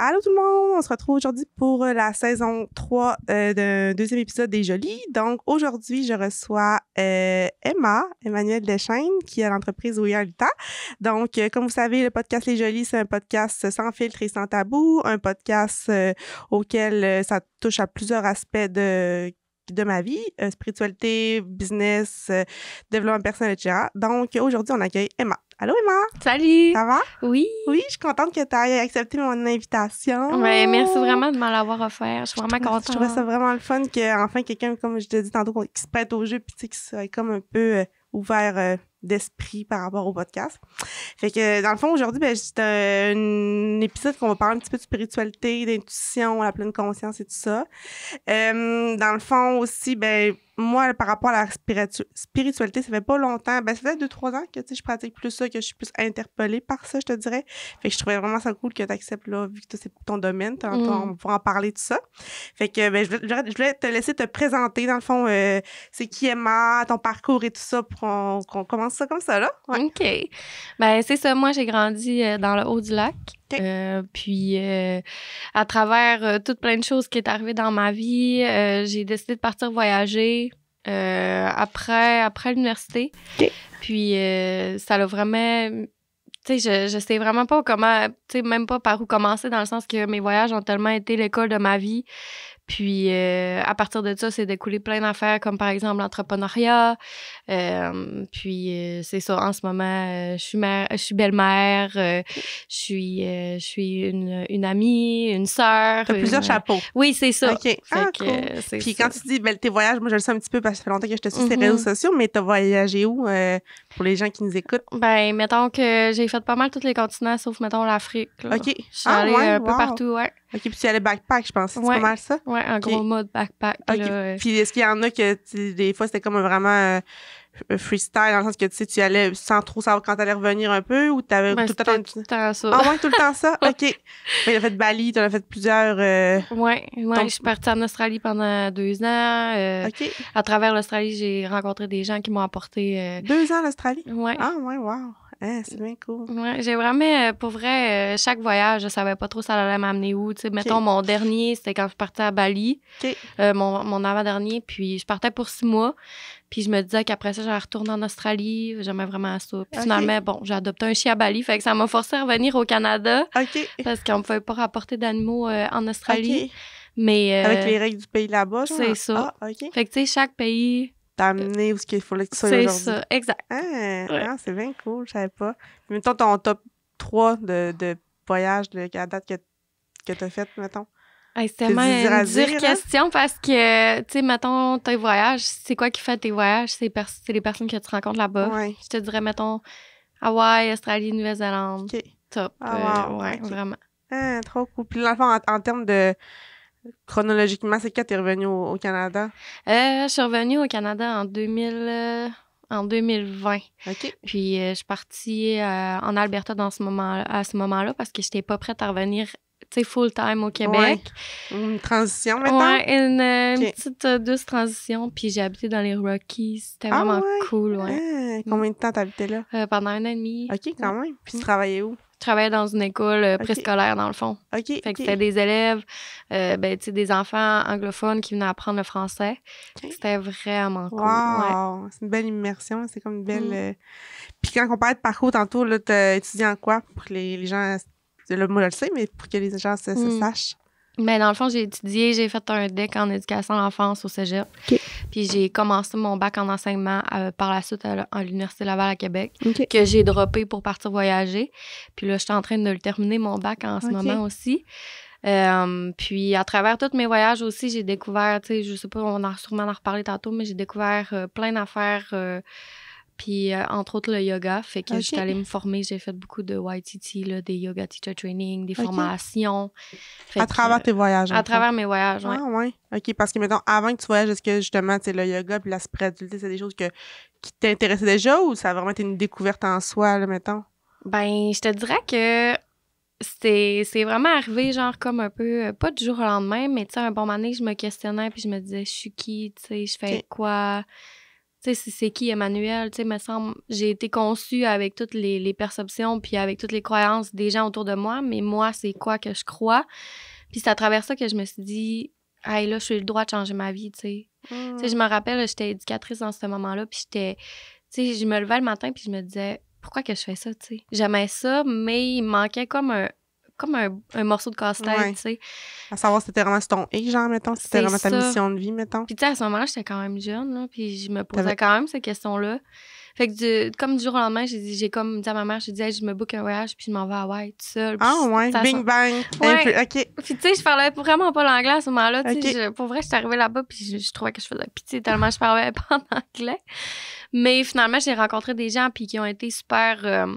Allô tout le monde, on se retrouve aujourd'hui pour la saison 3 d'un deuxième épisode des Jolies. Donc aujourd'hui, je reçois Emmanuelle Deschênes, qui est l'entreprise We Are Lita. Donc, comme vous savez, le podcast Les Jolies, c'est un podcast sans filtre et sans tabou, un podcast auquel ça touche à plusieurs aspects de ma vie, spiritualité, business, développement personnel, etc. Donc, aujourd'hui, on accueille Emma. Allô, Emma! Salut! Ça va? Oui! Oui, je suis contente que tu aies accepté mon invitation. Ben, merci vraiment de m'en l'avoir offert. Je suis vraiment contente. Je trouvais ça vraiment le fun qu'enfin quelqu'un, comme je te dis tantôt, qui se prête au jeu puis qui soit comme un peu ouvert d'esprit par rapport au podcast. Fait que, dans le fond, aujourd'hui, c'est un épisode qu'on va parler un petit peu de spiritualité, d'intuition, la pleine conscience et tout ça. Dans le fond aussi, moi, par rapport à la spiritualité, ça fait pas longtemps, ça fait 2-3 ans que je pratique plus ça, que je suis plus interpellée par ça, je te dirais. Fait que je trouvais vraiment ça cool que tu acceptes, là, vu que c'est ton domaine, on va en parler de ça. Fait que je voulais te laisser te présenter, dans le fond, c'est qui Emma, ton parcours et tout ça, pour qu'on commence ça comme ça, là. Ouais. OK. Ben, c'est ça, moi, j'ai grandi dans le haut du lac. Okay. Puis, à travers toutes plein de choses qui est arrivées dans ma vie, j'ai décidé de partir voyager après l'université. Okay. Puis, ça l'a vraiment... Tu sais, je sais vraiment pas comment... Tu sais, même pas par où commencer, dans le sens que mes voyages ont tellement été l'école de ma vie. Puis, à partir de ça, c'est découlé plein d'affaires, comme par exemple l'entrepreneuriat. Puis, c'est ça, en ce moment, je suis belle-mère, je suis une amie, une sœur. T'as plusieurs chapeaux. Oui, c'est ça. OK. Cool. Puis quand tu dis tes voyages, moi, je le sais un petit peu parce que ça fait longtemps que je te suis sur les réseaux sociaux, mais t'as voyagé où pour les gens qui nous écoutent? Ben, mettons que j'ai fait pas mal tous les continents, sauf, mettons, l'Afrique. Là. OK. Je suis allée un peu partout, ouais. OK, puis tu allais backpack, je pense. C'est pas mal ça? Ouais, en gros mode backpack. OK. Là, puis est-ce qu'il y en a que, des fois, c'était comme vraiment freestyle, dans le sens que, tu allais sans trop savoir quand t'allais revenir un peu, ou t'avais tout le temps ça? Ah ouais, tout le temps ça? OK. Mais t'as fait Bali, t'en as fait plusieurs... Ouais, je suis partie en Australie pendant 2 ans. OK. À travers l'Australie, j'ai rencontré des gens qui m'ont apporté... 2 ans en Australie? Ouais. Ah ouais, wow. Ah, c'est bien cool. Ouais, j'ai vraiment, pour vrai, chaque voyage, je savais pas trop ça allait m'amener où. Tu sais, mettons, mon dernier, c'était quand je partais à Bali. OK. Mon avant-dernier, puis je partais pour 6 mois. Puis je me disais qu'après ça, j'allais retourner en Australie. J'aimais vraiment ça. Puis finalement, bon, j'ai adopté un chien à Bali. Fait que ça m'a forcé à revenir au Canada. OK. Parce qu'on ne pouvait pas rapporter d'animaux en Australie. OK. Mais, avec les règles du pays là-bas, genre? C'est ça. Ah, OK. Fait que, tu sais, chaque pays... T'as amené où ce qu'il fallait que tu sois aujourd'hui. C'est ça, exact. C'est bien cool, je savais pas. Puis, mettons, ton top 3 de voyages à date que t'as fait, mettons. Hey, c'est tellement une dure question parce que, tu sais, mettons, tes voyages, c'est quoi qui fait tes voyages? C'est les personnes que tu rencontres là-bas. Ouais. Je te dirais, mettons, Hawaï, Australie, Nouvelle-Zélande. OK. Top. Wow, ouais, okay. Vraiment. Trop cool. Puis, dans le fond, en termes de... Chronologiquement, c'est quand t'es revenue au Canada? Je suis revenue au Canada en 2020. OK. Puis, je suis partie en Alberta à ce moment-là parce que j'étais pas prête à revenir, tu sais, full-time au Québec. Ouais. Une transition, maintenant? Ouais, une petite douce transition. Puis, j'ai habité dans les Rockies. C'était vraiment cool, ouais. Combien de temps t'habitais là? Pendant 1 an et demi. OK, quand même. Puis, tu travaillais où? Je travaillais dans une école préscolaire, dans le fond. OK. Fait que c'était des élèves, tu sais, des enfants anglophones qui venaient apprendre le français. Okay. C'était vraiment cool. Wow! Ouais. C'est une belle immersion. C'est comme une belle... Puis quand on parlait de parcours tantôt, là, t'as étudié en quoi? Pour que les gens... Là, moi, je le sais, mais pour que les gens se sachent. Mais dans le fond, j'ai fait un DEC en éducation à l'enfance au cégep. Okay. Puis j'ai commencé mon bac en enseignement par la suite à l'Université Laval à Québec, okay. que j'ai droppé pour partir voyager. Puis là, je suis en train de le terminer, mon bac, en ce moment aussi. Puis à travers tous mes voyages aussi, j'ai découvert, tu sais, je sais pas, on a sûrement en reparler tantôt, mais j'ai découvert plein d'affaires... Puis, entre autres, le yoga. Fait que je suis allée me former. J'ai fait beaucoup de YTT, là, des yoga teacher training, des formations. Fait travers tes voyages? À travers mes voyages, oui. Ah, ouais. OK, parce que, mettons, avant que tu voyages, est-ce que, justement, tu sais, le yoga puis la spiritualité, c'est des choses qui t'intéressaient déjà ou ça a vraiment été une découverte en soi, là, mettons? Ben, je te dirais que c'est vraiment arrivé, genre, comme un peu, pas du jour au lendemain, mais, tu sais, un bon moment donné, je me questionnais puis je me disais, je suis qui, tu sais, je fais quoi? tu sais, c'est qui Emmanuel, tu sais, me semble, j'ai été conçue avec toutes les perceptions puis avec toutes les croyances des gens autour de moi, mais moi, c'est quoi que je crois? Puis c'est à travers ça que je me suis dit, hey, là, je suis le droit de changer ma vie, tu sais. Tu sais, je me rappelle, j'étais éducatrice dans ce moment-là, puis tu sais, je me levais le matin, puis je me disais, pourquoi que je fais ça, tu sais? J'aimais ça, mais il me manquait comme un morceau de casse-tête, tu sais. À savoir si c'était vraiment ton genre, mettons, si c'était vraiment ta mission de vie, mettons. Puis tu sais, à ce moment-là, j'étais quand même jeune, là, puis je me posais quand même ces questions-là. Fait que comme du jour au lendemain, j'ai comme dit à ma mère, j'ai dit, hey, je me book un voyage, puis je m'en vais à Hawaï, tout seul. Bing bang. Ouais. OK. Puis tu sais, je parlais vraiment pas l'anglais à ce moment-là. Pour vrai, j'étais arrivée là-bas, puis je trouvais que je faisais pitié tellement je parlais pas en anglais. Mais finalement, j'ai rencontré des gens, puis qui ont été super...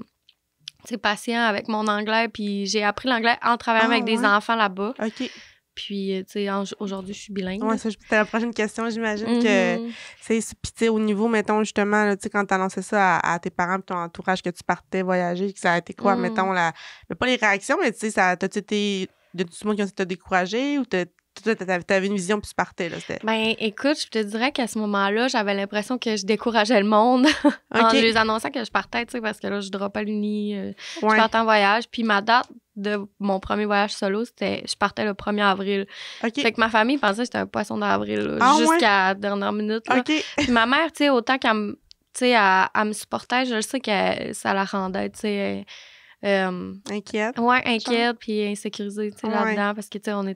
patient avec mon anglais, puis j'ai appris l'anglais en travaillant avec des enfants là-bas. OK. Puis, tu sais, aujourd'hui, je suis bilingue. Ouais, ça, c'était la prochaine question. J'imagine que c'est... Puis, tu sais, au niveau, mettons, justement, tu sais, quand t'annonçais ça à tes parents et ton entourage que tu partais voyager, que ça a été quoi, mettons, mais pas les réactions, mais tu sais, ça t'as-tu été... De tout le monde qui t'a découragé ou t'avais une vision puis tu partais, là? Ben, écoute, je te dirais qu'à ce moment-là, j'avais l'impression que je décourageais le monde en lui annonçant que je partais, tu sais, parce que là, je droppe à l'uni, je partais en voyage. Puis ma date de mon premier voyage solo, je partais le 1er avril. Fait que ma famille pensait que j'étais un poisson d'avril, jusqu'à la dernière minute. Là. Puis ma mère, tu sais, autant qu'elle me supportait, je sais que ça la rendait, tu sais... inquiète. Ouais, inquiète puis insécurisée, tu sais, là-dedans, parce que, tu sais, on a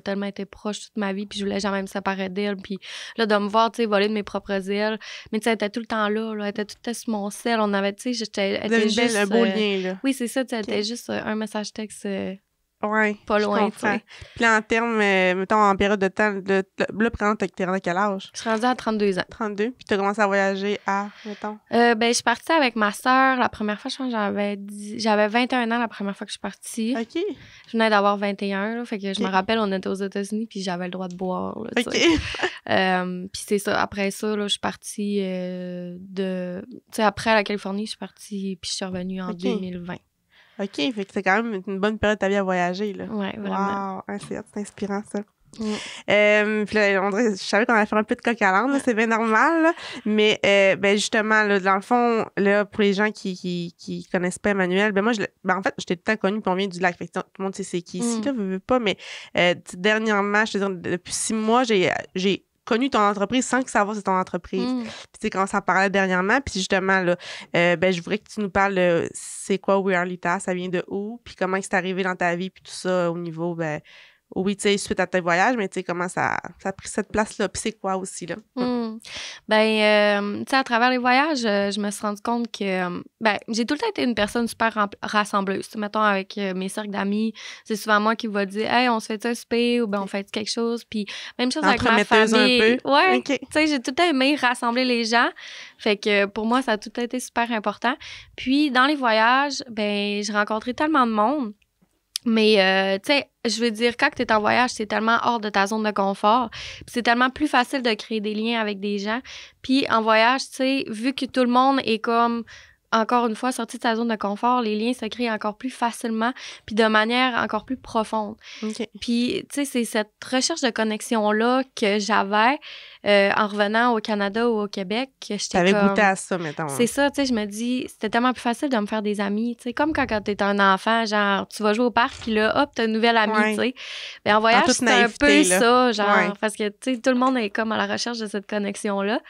tellement été proches toute ma vie, puis je voulais jamais me séparer d'elle, puis là, de me voir, tu sais, voler de mes propres ailes, mais tu sais, elle était tout le temps là, elle était tout le temps sur mon sel, on avait, tu sais, elle était juste... un beau lien, là. Oui, c'est ça, tu sais, elle était juste un message texte... pas loin, tu sais. Puis là, en termes, mettons, en période de temps, là, pendant t'es rendu à quel âge? Je suis rendue à 32 ans. 32. Puis t'as commencé à voyager à, mettons? Ben, je suis partie avec ma sœur. La première fois, je pense que j'avais 21 ans la première fois que je suis partie. OK. Je venais d'avoir 21, là, fait que je me rappelle, on était aux États-Unis, puis j'avais le droit de boire, là, OK. Puis c'est ça, après ça, là, je suis partie tu sais, après la Californie, je suis partie, puis je suis revenue en 2020. OK, fait que c'est quand même une bonne période de ta vie à voyager, là. Ouais, vraiment. Wow, c'est inspirant, ça. Puis là, on dirait, je savais qu'on allait faire un peu de coq à l'âne, c'est bien normal, là. Mais ben justement, là, dans le fond, là, pour les gens qui connaissent pas Emmanuel, ben moi, en fait, j'étais tout le temps connue, puis on vient du lac, fait que tout le monde sait c'est qui ici, là, veux pas, mais dernièrement, je te dis, depuis 6 mois, j'ai connu ton entreprise sans que savoir c'est ton entreprise. Puis tu sais, quand ça parlait dernièrement, puis justement, là, ben je voudrais que tu nous parles de c'est quoi We Are Lita, ça vient de où, puis comment c'est arrivé dans ta vie, puis tout ça au niveau, ben oui, tu sais, suite à tes voyages, mais tu sais, comment ça a pris cette place-là, puis c'est quoi aussi, là? Ben, tu sais, à travers les voyages, je me suis rendu compte que, ben, j'ai tout le temps été une personne super rassembleuse. Mettons, avec mes cercles d'amis, c'est souvent moi qui va dire « Hey, on se fait un souper » ou « Ben, on fait quelque chose », puis même chose avec ma famille. Un peu. Ouais, tu sais, j'ai tout le temps aimé rassembler les gens. Fait que pour moi, ça a tout le temps été super important. Puis, dans les voyages, ben, j'ai rencontré tellement de monde. Mais, tu sais, je veux dire, quand tu es en voyage, c'est tellement hors de ta zone de confort. Puis c'est tellement plus facile de créer des liens avec des gens. Puis en voyage, tu sais, vu que tout le monde est comme, encore une fois, sorti de sa zone de confort, les liens se créent encore plus facilement puis de manière encore plus profonde. Puis, tu sais, c'est cette recherche de connexion-là que j'avais en revenant au Canada ou au Québec. T'avais goûté à ça, mettons. C'est ça, tu sais, je me dis, c'était tellement plus facile de me faire des amis. Tu sais, comme quand t'es un enfant, genre, tu vas jouer au parc, puis là, hop, t'as une nouvelle amie, tu sais. Mais en voyage, c'est un peu ça, genre, parce que, tu sais, tout le monde est comme à la recherche de cette connexion-là.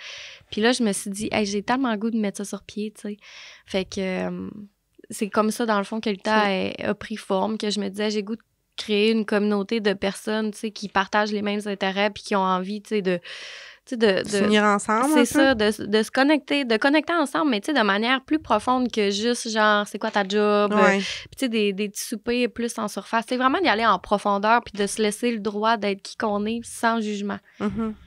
Puis là, je me suis dit, hey, j'ai tellement le goût de mettre ça sur pied, tu sais. Fait que c'est comme ça, dans le fond, que le temps a pris forme, que je me disais, j'ai goût de créer une communauté de personnes, tu sais, qui partagent les mêmes intérêts puis qui ont envie, tu sais, de s'unir ensemble. C'est ça, de se connecter, de connecter ensemble, mais tu sais, de manière plus profonde que juste, genre, c'est quoi ta job? Puis tu sais, des petits soupers plus en surface. C'est vraiment d'y aller en profondeur puis de se laisser le droit d'être qui qu'on est sans jugement.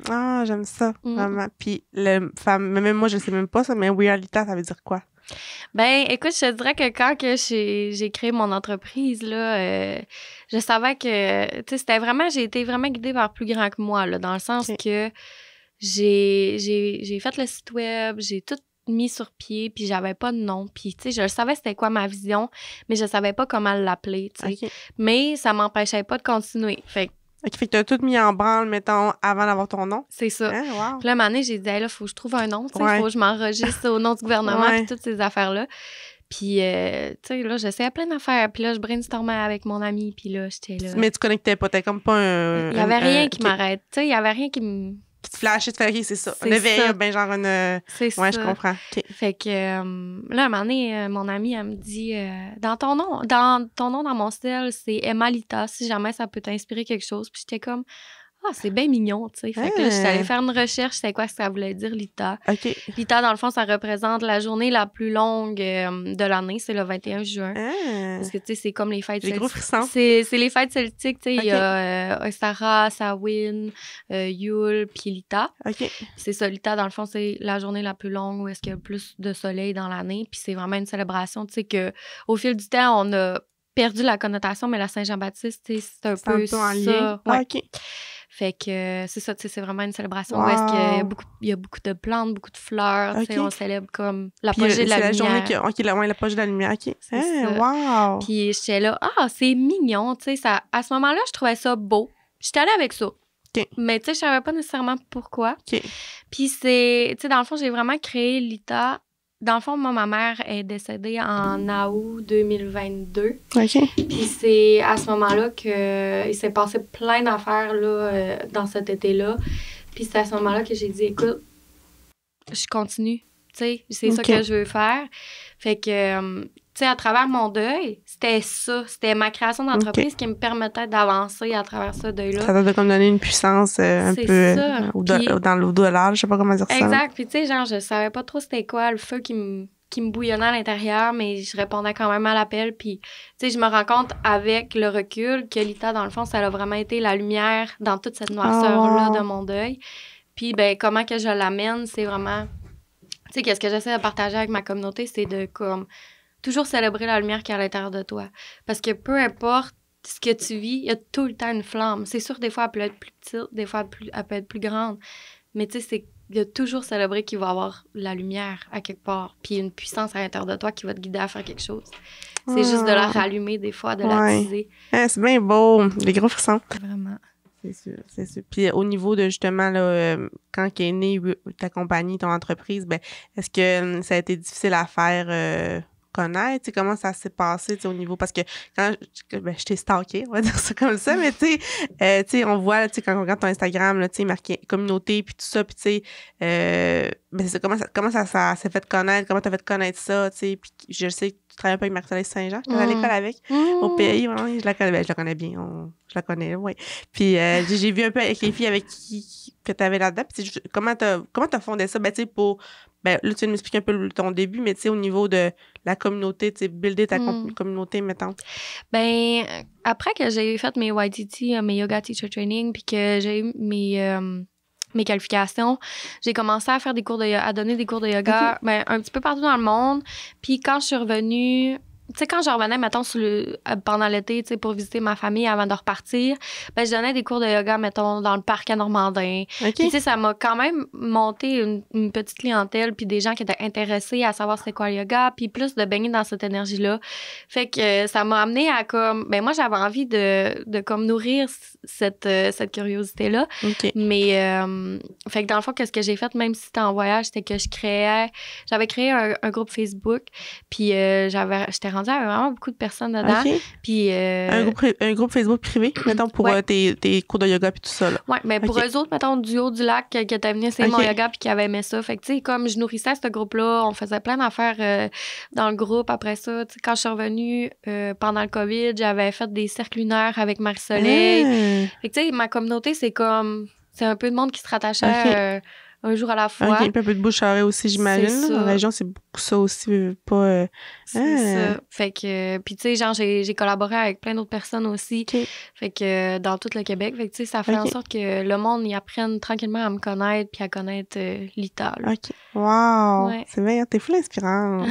Ah, j'aime ça, vraiment. Puis, même moi, je sais même pas ça, mais We Are Lita, ça veut dire quoi? Ben, écoute, je te dirais que quand que j'ai créé mon entreprise, là, je savais que, tu sais, c'était vraiment, j'ai été vraiment guidée par plus grand que moi, là, dans le sens que j'ai fait le site web, j'ai tout mis sur pied, puis j'avais pas de nom. Puis, tu sais, je savais c'était quoi ma vision, mais je savais pas comment l'appeler, tu sais. Mais ça m'empêchait pas de continuer. Fait que, OK, fait que t'as tout mis en branle, mettons, avant d'avoir ton nom. C'est ça. Hein, wow. Puis là, à un moment donné, j'ai dit, hey, là, faut que je trouve un nom, tu sais, Ouais. faut que je m'enregistre au nom du gouvernement, Ouais. puis toutes ces affaires-là. Puis, tu sais, là, j'essayais plein d'affaires. Puis là, je brainstormais avec mon ami, puis là, j'étais là. Mais tu connectais pas, t'es comme pas un... Il y avait rien qui OK. m'arrête. Tu sais, il y avait rien qui me... Qui te flashait, tu fais, OK, c'est ça. C'est On avait ça. ben genre une... C'est Ouais, ça. je comprends. OK. Fait que là, à un moment donné, mon amie, elle me dit dans ton nom dans mon style, c'est Emma Lita, si jamais ça peut t'inspirer quelque chose. Puis j'étais comme c'est bien mignon, tu sais. Fait que là, j'étais allée faire une recherche, c'est quoi ça voulait dire Lita. OK. Lita, dans le fond, ça représente la journée la plus longue de l'année, c'est le 21 juin. Ah. Parce que, tu sais, c'est comme les fêtes J'ai gros frissons. C'est les fêtes celtiques, tu sais. Ok. Il y a Ostara, Samhain, Yule, puis Lita. OK. C'est ça, Lita, dans le fond, c'est la journée la plus longue où est-ce qu'il y a le plus de soleil dans l'année. Puis c'est vraiment une célébration, tu sais, qu'au fil du temps, on a perdu la connotation, mais la Saint-Jean-Baptiste, tu sais, c'est un peu en ça. lien. Ouais. Ah, OK. Fait que c'est ça, tu sais, c'est vraiment une célébration Wow. où est-ce qu'il y a beaucoup de plantes, beaucoup de fleurs, tu sais, Ok. on célèbre comme Puis l'apogée de la c'est la lumière. journée qui... OK, l'apogée de la lumière. OK. C'est ça. Wow. Puis j'étais là, c'est mignon, tu sais, ça. À ce moment-là, je trouvais ça beau. J'étais allée avec ça. OK. Mais tu sais, je savais pas nécessairement pourquoi. OK. Puis c'est, tu sais, dans le fond, j'ai vraiment créé Lita. Dans le fond, moi, ma mère est décédée en août 2022. OK. Puis c'est à ce moment-là qu'il s'est passé plein d'affaires là, dans cet été-là. Puis c'est à ce moment-là que j'ai dit, écoute, je continue. Tu sais, c'est ça OK. que je veux faire. Fait que, tu sais, à travers mon deuil, c'était ça. C'était ma création d'entreprise qui me permettait d'avancer à travers ce deuil-là. Ça t'a comme donné une puissance un C'est peu ça. Puis- dans l'au-delà, je sais pas comment dire ça. Exact. Puis, tu sais, genre, je savais pas trop c'était quoi le feu qui me bouillonnait à l'intérieur, mais je répondais quand même à l'appel. Puis, tu sais, je me rends compte avec le recul que Lita, dans le fond, ça a vraiment été la lumière dans toute cette noirceur-là wow. de mon deuil. Puis, ben, comment que je l'amène, c'est vraiment... Tu sais, qu'est-ce que j'essaie de partager avec ma communauté, c'est de, comme, toujours célébrer la lumière qui est à l'intérieur de toi. Parce que peu importe ce que tu vis, il y a tout le temps une flamme. C'est sûr, des fois, elle peut être plus petite, des fois, elle peut être plus grande. Mais tu sais, il y a toujours célébrer qu'il va y avoir la lumière à quelque part, puis une puissance à l'intérieur de toi qui va te guider à faire quelque chose. C'est juste de la rallumer des fois, de la teaser. Ah, c'est bien beau. Des gros frissons. Vraiment. C'est sûr, c'est sûr. Puis au niveau de justement, là, quand est née ta compagnie, ton entreprise, ben est-ce que ça a été difficile à faire connaître? Tu sais, comment ça s'est passé, tu sais, au niveau... Parce que quand je t'ai stalké, on va dire ça comme ça, mais tu sais, on voit, tu sais, quand on regarde ton Instagram, là, tu sais, marqué communauté, puis tout ça, puis tu sais, ben, c'est comment ça s'est fait connaître, comment t'as fait connaître ça, tu sais, puis je sais que tu travailles un peu avec Marie-Soleil Saint-Jean, j'étais à l'école avec, au pays, ouais, je la connais, ben, je la connais bien, je la connais, oui. Puis j'ai vu un peu avec les filles avec qui que t'avais là-dedans, puis comment t'as fondé ça, ben, tu sais, pour... Ben, là, tu viens de m'expliquer un peu ton début, mais tu sais, au niveau de la communauté, tu sais, builder ta communauté, mettons. Ben, après que j'ai fait mes YTT, mes Yoga Teacher Training, puis que j'ai eu mes qualifications, j'ai commencé à faire à donner des cours de yoga, ben, un petit peu partout dans le monde. Puis quand je suis revenue... Tu sais, quand je revenais, mettons, pendant l'été, tu sais, pour visiter ma famille avant de repartir, ben, je donnais des cours de yoga, mettons, dans le parc à Normandin. OK. Puis, tu sais, ça m'a quand même monté une petite clientèle, puis des gens qui étaient intéressés à savoir c'était quoi le yoga, puis plus de baigner dans cette énergie-là. Fait que ça m'a amené à, comme... Ben, moi, j'avais envie de comme, nourrir cette curiosité-là. OK. Mais, fait que dans le fond, qu'est-ce que j'ai fait, même si c'était en voyage, c'était que j'avais créé un groupe Facebook, puis j'étais rendue à vraiment beaucoup de personnes dedans. OK. Puis, Un groupe Facebook privé, mettons, pour tes cours de yoga puis tout ça, là. Oui, mais pour eux autres, mettons, du haut du lac, qui étaient venus essayer mon yoga puis qui avaient aimé ça. Fait que, tu sais, comme je nourrissais ce groupe-là, on faisait plein d'affaires dans le groupe. Après ça, tu sais, quand je suis revenue pendant le COVID, j'avais fait des cercles lunaires avec Marie-Soleil. Fait que, tu sais, ma communauté, c'est un peu de monde qui se rattachait un jour à la fois. OK, puis un peu de bouche-oreille aussi, j'imagine. Dans la région, c'est beaucoup ça aussi, pas... C'est ça. Fait que... Puis, tu sais, genre, j'ai collaboré avec plein d'autres personnes aussi. OK. Fait que dans tout le Québec. Fait que, tu sais, ça fait en sorte que le monde y apprenne tranquillement à me connaître puis à connaître Lita. Là. OK. Wow! Ouais. C'est bien, t'es full inspirante.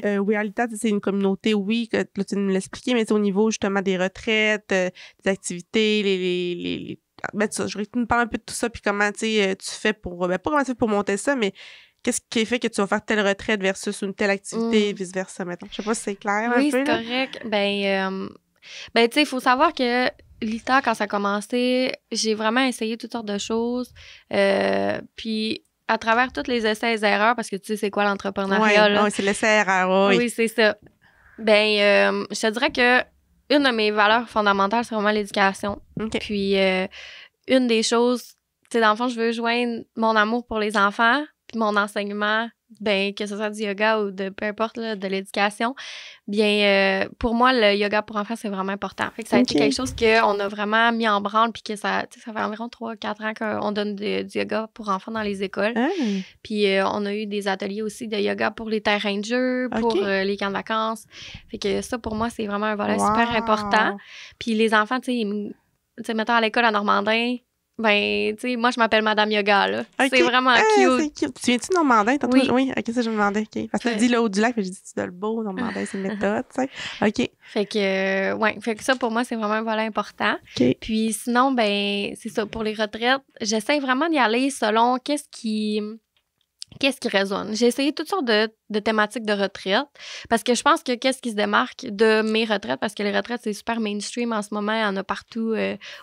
Oui, Lita, c'est une communauté, oui, que là, tu nous l'expliquais, mais c'est au niveau, justement, des retraites, des activités, les ben, je voudrais que tu me parles un peu de tout ça, puis comment, tu fais pour... Ben, pas comment tu fais pour monter ça, mais qu'est-ce qui fait que tu vas faire telle retraite versus une telle activité, vice-versa, mettons. Je sais pas si c'est clair un peu. Oui, c'est correct. Ben, tu sais, il faut savoir que l'ITA, quand ça a commencé, j'ai vraiment essayé toutes sortes de choses. Puis, à travers tous les essais et erreurs, parce que tu sais, c'est quoi l'entrepreneuriat, là? Oui, c'est l'essai-erreur, oui. Oui, c'est ça. Ben, je te dirais que une de mes valeurs fondamentales, c'est vraiment l'éducation. OK. Puis, une des choses, tu sais, dans le fond, je veux joindre mon amour pour les enfants, puis mon enseignement, ben que ce soit du yoga ou de peu importe, là, de l'éducation. Bien, pour moi, le yoga pour enfants, c'est vraiment important. Fait que ça a été quelque chose qu'on a vraiment mis en branle, puis que ça fait environ 3-4 ans qu'on donne du yoga pour enfants dans les écoles. Puis on a eu des ateliers aussi de yoga pour les terrains de jeu, pour les camps de vacances. Fait que ça, pour moi, c'est vraiment un volet super important. Puis les enfants, tu sais, mettons à l'école à Normandin, ben, tu sais, moi, je m'appelle Madame Yoga, là. C'est vraiment cute. C'est cute. Tu viens-tu de Normandin? Oui. Oui, OK, ça, je me demandais. OK. Parce que tu dis le haut du lac, puis je dis, tu le beau, Normandin, c'est une méthode, tu sais. OK. Fait que ça, pour moi, c'est vraiment un volet important. OK. Puis sinon, ben, c'est ça, pour les retraites, j'essaie vraiment d'y aller selon qu'est-ce qui résonne. J'ai essayé toutes sortes de thématiques de retraite parce que je pense que qu'est-ce qui se démarque de mes retraites, parce que les retraites, c'est super mainstream en ce moment, il y en a partout,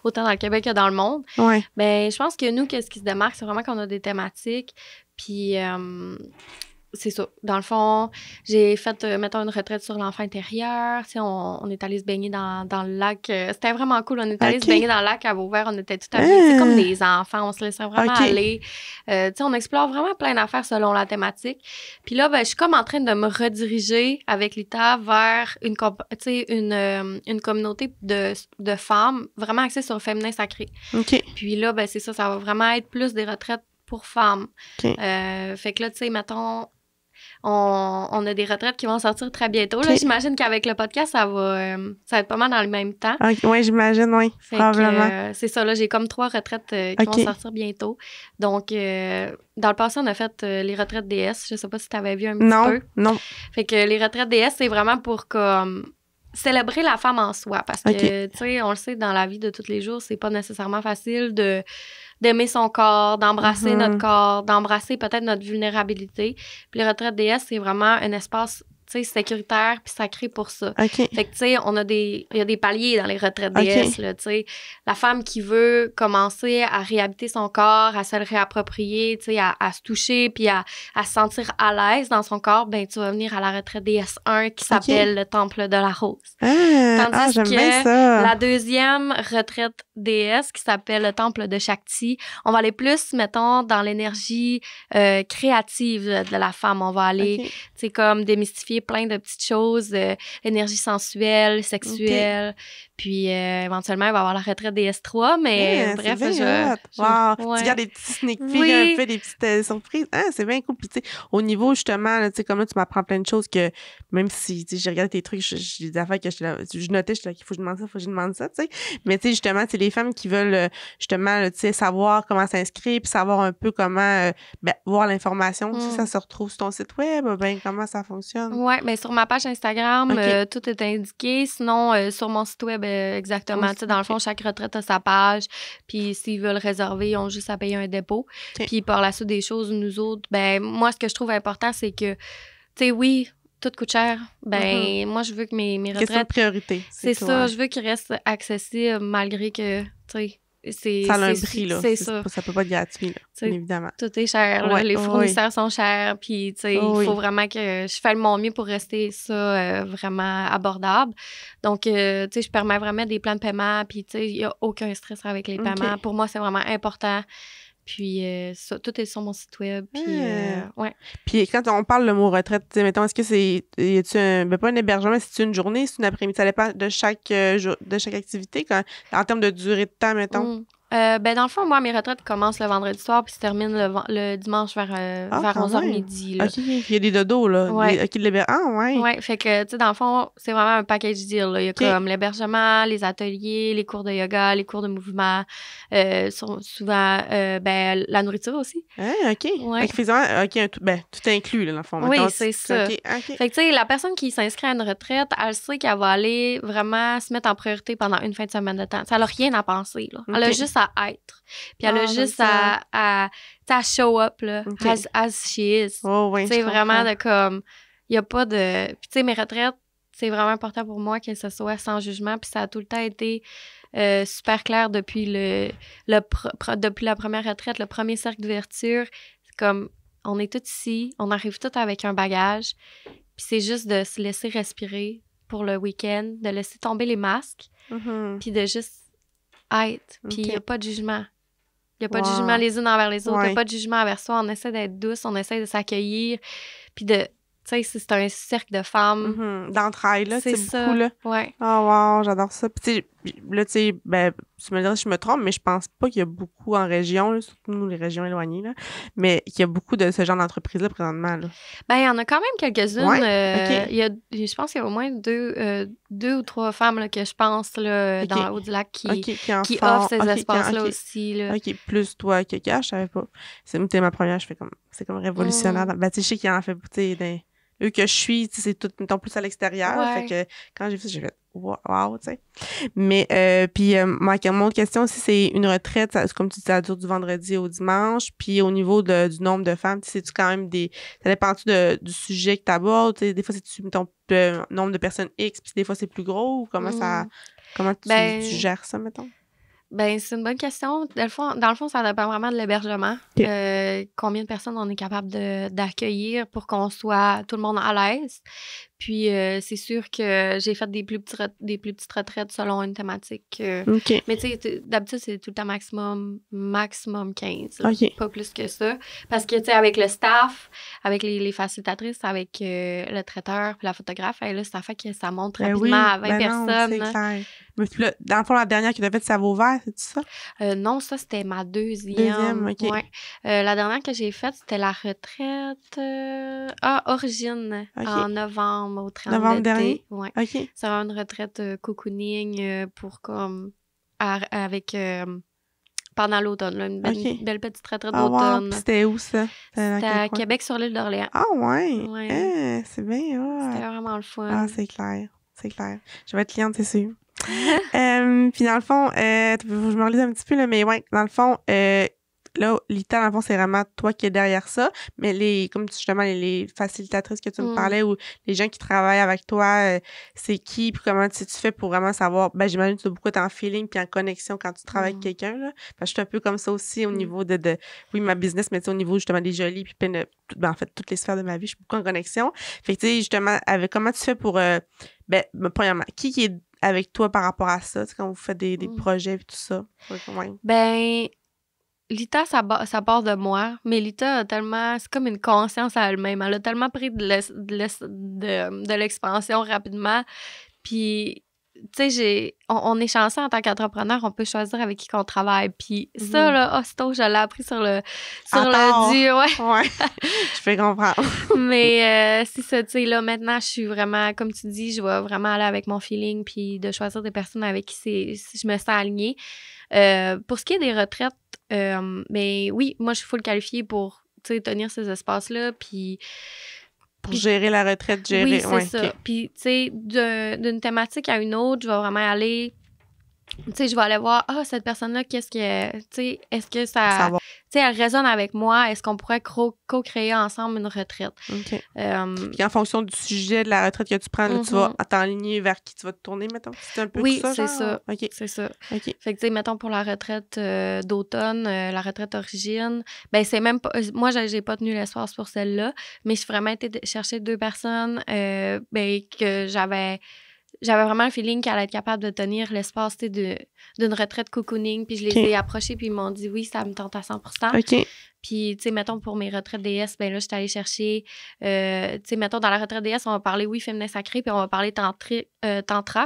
autant dans le Québec que dans le monde. Ouais. Ben, je pense que nous, qu'est-ce qui se démarque, c'est vraiment qu'on a des thématiques, puis c'est ça. Dans le fond, j'ai fait, mettons, une retraite sur l'enfant intérieur. Tu sais, on est allé se baigner dans le lac. C'était vraiment cool. On est allé se baigner dans le lac à Vauvert. On était tout habillés. C'est comme des enfants. On se laissait vraiment aller. Tu sais, on explore vraiment plein d'affaires selon la thématique. Puis là, ben, je suis comme en train de me rediriger avec l'ITA vers une communauté de femmes vraiment axée sur le féminin sacré. OK. Puis là, ben, c'est ça. Ça va vraiment être plus des retraites pour femmes. OK. Fait que là, tu sais, mettons... On a des retraites qui vont sortir très bientôt. Là, j'imagine qu'avec le podcast, ça va être pas mal dans le même temps. Oui, j'imagine, oui. Probablement. C'est ça, là, j'ai comme 3 retraites qui vont sortir bientôt. Donc, dans le passé, on a fait les retraites DS. Je sais pas si tu avais vu un petit peu. Non. Fait que les retraites DS, c'est vraiment pour comme célébrer la femme en soi. Parce que, tu sais, on le sait, dans la vie de tous les jours, c'est pas nécessairement facile d'aimer son corps, d'embrasser notre corps, d'embrasser peut-être notre vulnérabilité. Puis les retraites DS, c'est vraiment un espace, tu sais, sécuritaire puis sacré pour ça. Fait que, tu sais, il y a des paliers dans les retraites DS, là, tu sais. La femme qui veut commencer à réhabiter son corps, à se le réapproprier, tu sais, à se toucher puis à se sentir à l'aise dans son corps, ben tu vas venir à la retraite DS1 qui s'appelle le Temple de la Rose. Tandis j'aime que bien ça. La deuxième retraite DS qui s'appelle le Temple de Shakti, on va aller plus, mettons, dans l'énergie créative de la femme. On va aller, tu sais, comme démystifier plein de petites choses, l'énergie sensuelle, sexuelle. Puis éventuellement, il va y avoir la retraite DS3, mais bref, Tu gardes des petits sneak peeks un peu, des petites surprises. C'est bien cool. Puis tu sais, au niveau justement, tu sais, comme là, tu m'apprends plein de choses que même si j'ai regardé tes trucs, j'ai des affaires que je notais, je suis là, il faut que je demande ça, tu sais. Mais tu sais, justement, c'est les femmes qui veulent justement, tu sais, savoir comment s'inscrire, puis savoir un peu comment voir l'information. Si ça se retrouve sur ton site web, ben comment ça fonctionne. Oui, mais sur ma page Instagram, tout est indiqué. Sinon, sur mon site web, exactement. Tu sais, dans le fond, chaque retraite a sa page. Puis s'ils veulent réserver, ils ont juste à payer un dépôt. Puis par la suite des choses, nous autres, ben moi, ce que je trouve important, c'est que, tu sais, oui, tout coûte cher. Ben moi, je veux que mes retraites... Question de priorité. C'est ça, je veux qu'ils restent accessibles malgré que, tu sais... Ça a un prix, là. C'est ça. Ça peut pas être gratuit, là, bien évidemment. Tout est cher, là. Les fournisseurs sont chers, puis, tu sais, il faut vraiment que je fasse mon mieux pour rester ça vraiment abordable. Donc, tu sais, je permets vraiment des plans de paiement, puis, tu sais, il n'y a aucun stress avec les paiements. Pour moi, c'est vraiment important. Puis, ça, tout est sur mon site web. Puis, Puis, quand on parle le mot retraite, mettons, est-ce que c'est. Y a-tu pas un hébergement, c'est une journée, c'est une après-midi? Ça dépend de chaque activité, en termes de durée de temps, mettons. Ben dans le fond, moi, mes retraites commencent le vendredi soir puis se terminent le dimanche vers 11h midi. Là. OK, il y a des dodos, là. Ouais. Ouais, fait que, tu sais, dans le fond, c'est vraiment un package deal. Là. Il y a comme l'hébergement, les ateliers, les cours de yoga, les cours de mouvement, souvent, la nourriture aussi. OK. Ouais. Tout inclus, là, dans le fond. Oui, c'est ça. OK. Fait que, tu sais, la personne qui s'inscrit à une retraite, elle sait qu'elle va aller vraiment se mettre en priorité pendant une fin de semaine de temps. Ça n'a rien à penser, là. Elle a juste à être. Puis elle a juste à show up, là, as she is. Tu sais, vraiment de comme, il n'y a pas de... Puis tu sais, mes retraites, c'est vraiment important pour moi que ce soit sans jugement, puis ça a tout le temps été super clair depuis depuis la première retraite, le premier cercle d'ouverture. C'est comme, on est tous ici, on arrive tous avec un bagage, puis c'est juste de se laisser respirer pour le week-end, de laisser tomber les masques, puis de juste être. Puis il n'y a pas de jugement. Il n'y a pas de jugement les unes envers les autres. Il n'y a pas de jugement envers soi. On essaie d'être douce, on essaie de s'accueillir. Puis de... Tu sais, c'est un cercle de femmes. D'entrailles, là, c'est ça. beaucoup, là. Ouais. Oh, wow, j'adore ça. Puis, là, tu sais, ben, tu me diras si je me trompe, mais je pense pas qu'il y a beaucoup en région, là, surtout nous, les régions éloignées, là, mais qu'il y a beaucoup de ce genre d'entreprise-là présentement, là. Ben, il y en a quand même quelques-unes. Ouais? Il y a, je pense qu'il y a au moins deux ou trois femmes là, que je pense là, dans le Haut-du-Lac qui offrent ces espaces-là aussi. Là. OK, plus toi que Cash, je savais pas. C'était ma première, je fais comme... C'est comme révolutionnaire. Ben, tu sais, je sais qu'il y en a fait, tu sais, eux que je suis, tu sais, c'est tout mettons, plus à l'extérieur. Fait que quand j'ai vu ça, j'ai fait wow, tu sais. Mais, puis, mon autre question aussi, c'est une retraite, comme tu dis, ça dure du vendredi au dimanche. Puis, au niveau du nombre de femmes, tu sais, c'est-tu quand même ça dépend-tu du sujet que tu abordes? Tu sais, des fois, c'est-tu, mettons, le nombre de personnes X, puis des fois, c'est plus gros? Ou comment tu gères ça, mettons? Ben, c'est une bonne question. Dans le fond, ça dépend vraiment de l'hébergement. Combien de personnes on est capable d'accueillir pour qu'on soit tout le monde à l'aise. Puis, c'est sûr que j'ai fait des plus petites retraites selon une thématique. Mais tu sais, d'habitude, c'est tout le temps maximum 15. Pas plus que ça. Parce que, tu sais, avec le staff, avec les facilitatrices, avec le traiteur puis la photographe, là, ça fait que ça monte rapidement à 20 personnes. Non, c'est clair. Mais là, dans le fond, la dernière que tu as faite, ça vaut vert, c'est ça? Non, ça, c'était ma deuxième. OK. Ouais. La dernière que j'ai faite, c'était la retraite Origine en novembre, au 30 novembre dernier? Ouais. OK. C'est une retraite cocooning pour comme... avec... pendant l'automne, là, une belle petite retraite d'automne. Wow. C'était où, ça? C'était à Québec, sur l'île d'Orléans. Ah, ouais. C'est bien, C'était vraiment le fun. Ah, c'est clair. Je vais être cliente, c'est sûr. Puis dans le fond, je me relise un petit peu, là, mais ouais, dans le fond, là, Lita, dans le fond, c'est vraiment toi qui es derrière ça, mais comme justement, les facilitatrices que tu me parlais ou les gens qui travaillent avec toi, c'est qui, puis comment tu fais pour vraiment savoir, ben j'imagine que tu as beaucoup en feeling puis en connexion quand tu travailles avec quelqu'un, là. Parce que je suis un peu comme ça aussi au niveau oui, ma business, mais tu sais, au niveau justement des jolies, puis en fait, toutes les sphères de ma vie, je suis beaucoup en connexion. Fait que tu sais, justement, comment tu fais pour, premièrement, qui est avec toi par rapport à ça, tu sais, quand vous faites des projets et tout ça? Ouais. Ben, Lita, ça part de moi, mais Lita a tellement... C'est comme une conscience à elle-même. Elle a tellement pris de l'expansion rapidement. Puis, tu sais, on est chanceux en tant qu'entrepreneur, on peut choisir avec qui qu'on travaille. Puis ça, là, aussitôt, je l'ai appris sur le dur, ouais. Je peux comprendre. Mais c'est ça, tu sais, là, maintenant, je suis vraiment, comme tu dis, je vais vraiment aller avec mon feeling puis de choisir des personnes avec qui je me sens alignée. Pour ce qui est des retraites, mais oui, moi, je suis full qualifiée pour, tu sais, tenir ces espaces-là, puis... Pour gérer la retraite, Oui, c'est ça. Okay. Puis, tu sais, d'une thématique à une autre, je vais vraiment aller... Tu sais, je vais aller voir, cette personne-là, qu'est-ce que... Tu sais, est-ce que ça... Tu sais, elle résonne avec moi. Est-ce qu'on pourrait co-créer ensemble une retraite? OK. Puis en fonction du sujet de la retraite que tu prends, là, tu vas t'enligner vers qui tu vas te tourner, mettons? C'est un peu oui, ça, c'est ça. OK. C'est ça. OK. Fait que, tu sais, mettons, pour la retraite d'automne, la retraite origine, ben c'est même pas... Moi, j'ai pas tenu l'espace pour celle-là, mais j'ai vraiment été chercher 2 personnes que j'avais vraiment le feeling qu'elle allait être capable de tenir l'espace d'une retraite cocooning. Puis je les ai approchés, puis ils m'ont dit oui, ça me tente à 100%. OK. Puis, tu sais, mettons, pour mes retraites DS, ben là, je suis allée chercher... tu sais, mettons, dans la retraite DS, on va parler, oui, féminin sacré, puis on va parler tantra.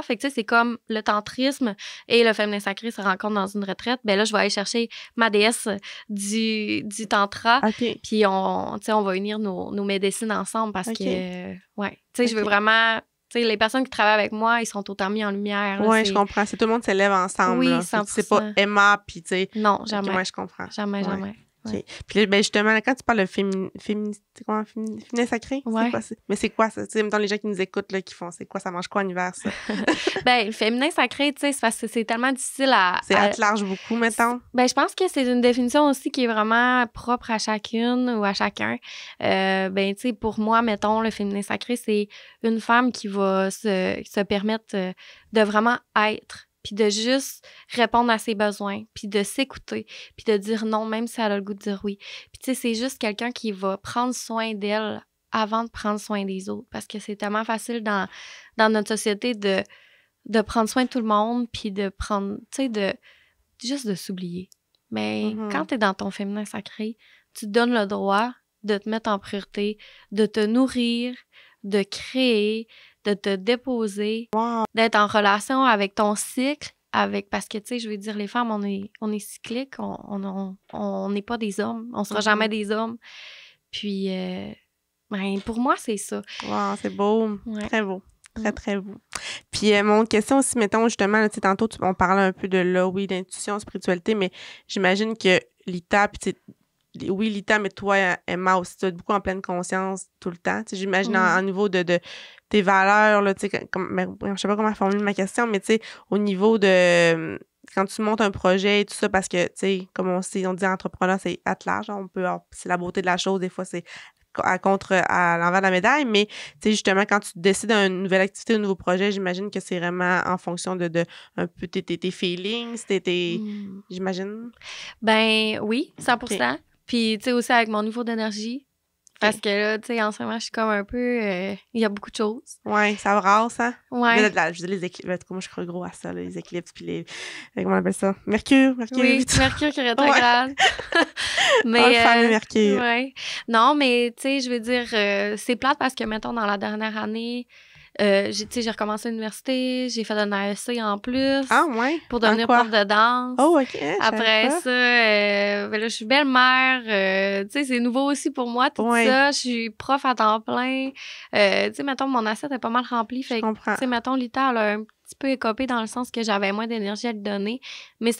Fait que, tu sais, c'est comme le tantrisme et le féminin sacré se rencontrent dans une retraite. Ben là, je vais aller chercher ma déesse du tantra. OK. Puis, on va unir nos médecines ensemble parce que... ouais. Tu sais, je veux vraiment... Tu sais, les personnes qui travaillent avec moi, ils sont autant mis en lumière. Oui, je comprends. C'est tout le monde s'élève ensemble. Oui, là. 100%. C'est pas Emma, puis tu sais... Non, jamais. Oui, je comprends. Jamais. Okay. Puis là, ben justement, quand tu parles de féminin sacré, ouais. C'est quoi? Mais c'est quoi ça? Tu sais, mettons les gens qui nous écoutent, là, qui font, c'est quoi? Ça mange quoi en hiver, ça? Ben, le féminin sacré, tu sais, c'est parce que c'est tellement difficile à... C'est à large beaucoup, mettons? Ben, je pense que c'est une définition aussi qui est vraiment propre à chacune ou à chacun. Ben, tu sais, pour moi, mettons, le féminin sacré, c'est une femme qui va se permettre de vraiment être. puis de juste répondre à ses besoins, puis de s'écouter, puis de dire non, même si elle a le goût de dire oui. Puis tu sais, c'est juste quelqu'un qui va prendre soin d'elle avant de prendre soin des autres, parce que c'est tellement facile dans notre société de prendre soin de tout le monde, puis de prendre, tu sais, juste de s'oublier. Mais quand t'es dans ton féminin sacré, tu te donnes le droit de te mettre en priorité, de te nourrir, de créer, de te déposer, d'être en relation avec ton cycle, parce que, tu sais, je veux dire, les femmes, on est cycliques, on n'est pas des hommes, on sera jamais des hommes. Puis, ben, pour moi, c'est ça. Wow, c'est beau. Ouais. Très beau. Très, très beau. Puis, mon autre question aussi, mettons, justement, là, tantôt, on parlait un peu de là, oui, d'intuition, spiritualité, mais j'imagine que Lita, puis oui, Lita, mais toi, Emma aussi, tu es beaucoup en pleine conscience tout le temps. J'imagine en niveau de tes valeurs, là, tu sais, je sais pas comment formuler ma question, mais tu sais, au niveau de quand tu montes un projet et tout ça, parce que, tu sais, comme on dit entrepreneur, c'est at large, c'est la beauté de la chose, des fois, c'est à l'envers de la médaille, mais tu sais, justement, quand tu décides d'une nouvelle activité, un nouveau projet, j'imagine que c'est vraiment en fonction de un peu tes feelings, j'imagine. Ben oui, 100%. Okay. Puis, tu sais, aussi avec mon niveau d'énergie. Parce que là, tu sais, en ce moment, je suis comme un peu... il y a beaucoup de choses. Ouais, ça brasse, hein? Ouais. Je dis les éclipses. En tout cas, moi, je crois gros à ça, là, les éclipses, puis les... Comment on appelle ça? Mercure. Oui, Mercure qui est rétrograde. Mais, le fameux Mercure. Ouais. Non, mais, tu sais, je veux dire, c'est plate parce que, mettons, dans la dernière année... j'ai recommencé à l'université, j'ai fait un AEC en plus. Ah, ouais? Pour devenir prof de danse. Oh, OK. Après ça, ben là, je suis belle-mère. Tu sais, c'est nouveau aussi pour moi, tout ça. Je suis prof à temps plein. Tu sais, mettons, mon assiette est pas mal remplie. Fait que, tu sais, mettons, Lita, elle a un petit peu écopé dans le sens que j'avais moins d'énergie à lui donner. Mais tu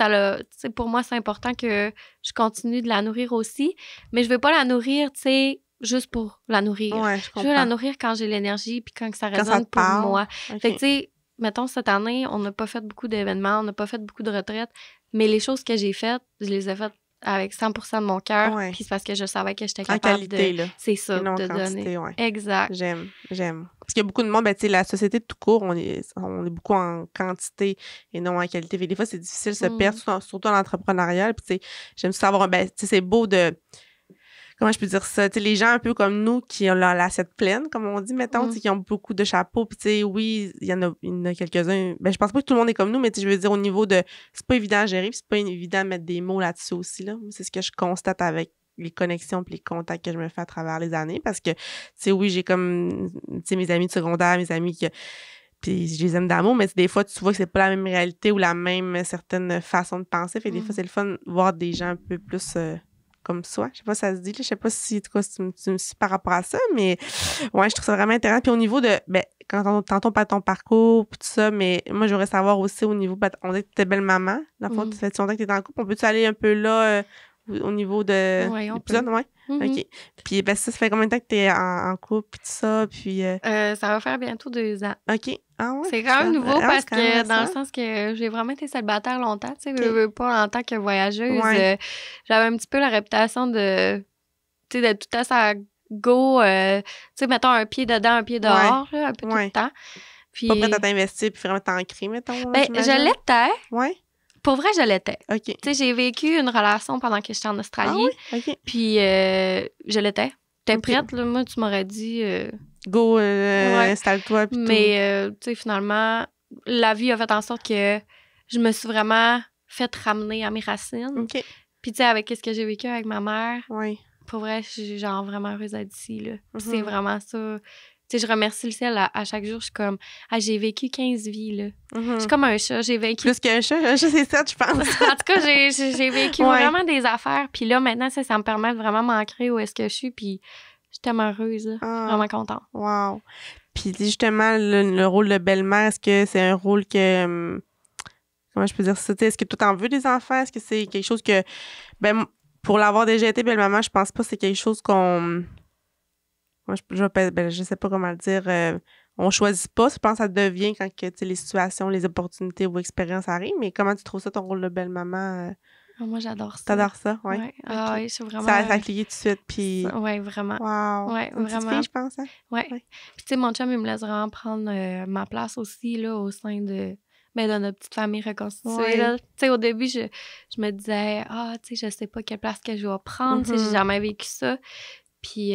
sais, pour moi, c'est important que je continue de la nourrir aussi. Mais je veux pas la nourrir, tu sais, juste pour la nourrir. Ouais, je veux la nourrir quand j'ai l'énergie puis quand ça résonne pour moi. Okay. Fait que, tu sais, mettons, cette année, on n'a pas fait beaucoup d'événements, on n'a pas fait beaucoup de retraites, mais les choses que j'ai faites, je les ai faites avec 100% de mon cœur, puis c'est parce que je savais que j'étais capable qualité, de... Là. C'est ça, non, de quantité, donner. Ouais. Exact. J'aime. Parce qu'il y a beaucoup de monde, ben, tu sais, la société de tout court, on est beaucoup en quantité et non en qualité. Fait que des fois, c'est difficile de se perdre, surtout en entrepreneuriat. Puis, tu sais, j'aime savoir, ben, tu sais, c'est beau de... Comment je peux dire ça? Tu sais, les gens un peu comme nous qui ont l'assiette pleine, comme on dit, mettons, qui ont beaucoup de chapeaux. Puis, tu sais, oui, il y en a quelques-uns. Ben, je pense pas que tout le monde est comme nous, mais je veux dire, au niveau de. C'est pas évident à gérer, puis c'est pas évident de mettre des mots là-dessus aussi, là. C'est ce que je constate avec les connexions puis les contacts que je me fais à travers les années. Parce que, tu sais, oui, j'ai comme, tu sais, mes amis de secondaire, mes amis qui. Puis je les aime d'amour, mais des fois, tu vois que c'est pas la même réalité ou la même certaine façon de penser. Fait que des fois, c'est le fun de voir des gens un peu plus. Comme ça. Je sais pas si ça se dit. Je sais pas si tu me suis par rapport à ça, mais ouais, je trouve ça vraiment intéressant. Puis au niveau de, quand tantôt on parle de ton parcours puis tout ça, mais moi, j'aimerais savoir aussi au niveau, on dit que tu es belle maman. Dans le fond, tu fait longtemps que tu es en couple. On peut-tu aller un peu là au niveau de l'épisode? Ouais. OK. Puis ça fait combien de temps que tu es en couple puis tout ça? Puis, ça va faire bientôt 2 ans. OK. Ah ouais, c'est quand même nouveau parce que dans le sens que j'ai vraiment été célibataire longtemps, tu sais, je veux pas en tant que voyageuse. J'avais un petit peu la réputation de, tu sais, d'être tout à sa go, tu sais, mettons un pied dedans, un pied dehors, là, un peu tout le temps. Puis, pas prête à t'investir puis vraiment t'ancrer, mettons. Ben, je l'étais. Ouais. Pour vrai, je l'étais. OK. Tu sais, j'ai vécu une relation pendant que j'étais en Australie. Ah oui? OK. Puis je l'étais. T'es prête, là? Moi, tu m'aurais dit... Go, installe-toi. Mais, tu sais, finalement, la vie a fait en sorte que je me suis vraiment fait ramener à mes racines. OK. Puis, tu sais, avec ce que j'ai vécu avec ma mère, pour vrai, je suis genre vraiment heureuse d'être ici, là. C'est vraiment ça. Tu sais, je remercie le ciel à chaque jour. Je suis comme, j'ai vécu 15 vies, là. Je suis comme un chat. J'ai vécu... Plus qu'un chat? Un chat, c'est 7, je pense. En tout cas, j'ai vécu vraiment des affaires. Puis là, maintenant, ça me permet de vraiment m'ancrer où est-ce que je suis. Puis je suis tellement heureuse, là. Vraiment contente. Wow. Puis justement, le rôle de belle-mère, est-ce que c'est un rôle que... comment je peux dire ça? Est-ce que toi, t'en veux des enfants? Est-ce que c'est quelque chose que... Ben, pour l'avoir déjà été belle-maman, je pense pas que c'est quelque chose qu'on... Moi, je sais pas comment le dire. On choisit pas. Je pense que ça devient quand que, les situations, les opportunités ou expériences arrivent. Mais comment tu trouves ça, ton rôle de belle-maman? Moi, j'adore ça. T'adores ça? Oui. Ouais. Ah oui, je suis vraiment... Ça a cliqué tout de suite. Puis... Oui, vraiment. Wow. Oui, une vraiment. Fille, je pense. Hein? Oui. Puis, tu sais, mon chum, il me laisse vraiment prendre ma place aussi, là, au sein de ben, de notre petite famille reconstituée. Ouais. Là. Tu sais, au début, je me disais, tu sais, je sais pas quelle place que je vais prendre. Tu sais, j'ai jamais vécu ça. Puis,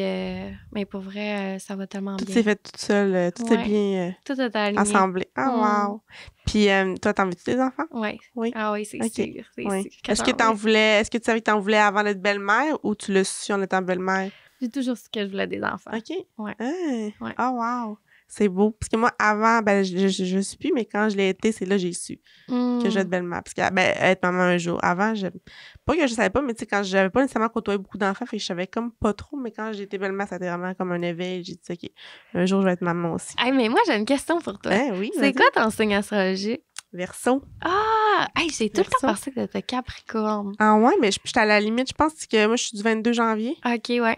mais pour vrai, ça va tellement Tout bien. s'est fait toute seule. Tout est bien tout est aligné. assemblé. Ah, wow! Puis, toi, t'en veux-tu des enfants? Oui. Oui. Ah oui, c'est sûr. C'est sûr. Est-ce que tu savais que t'en voulais avant d'être belle-mère ou tu l'as su en étant belle-mère? J'ai toujours su que je voulais des enfants. OK. Ouais. Ouais. Oh, wow! C'est beau. Parce que moi, avant, ben, je suis plus, mais quand je l'ai été, c'est là que j'ai su que je vais être belle-mère. Parce que, ben, être maman un jour. Avant, pas que je savais pas, mais tu sais, quand j'avais pas nécessairement côtoyé beaucoup d'enfants, fait que je savais comme pas trop, mais quand j'ai été belle-mère, ça a été vraiment comme un éveil. J'ai dit, OK, un jour, je vais être maman aussi. Hey, mais moi, j'ai une question pour toi. Oui, c'est quoi ton signe astrologique? Verseau. Ah! Hey, j'ai tout le temps pensé que t'étais Capricorne. Ah ouais, mais j'étais à la limite. Je pense que moi, je suis du 22 janvier. OK, ouais.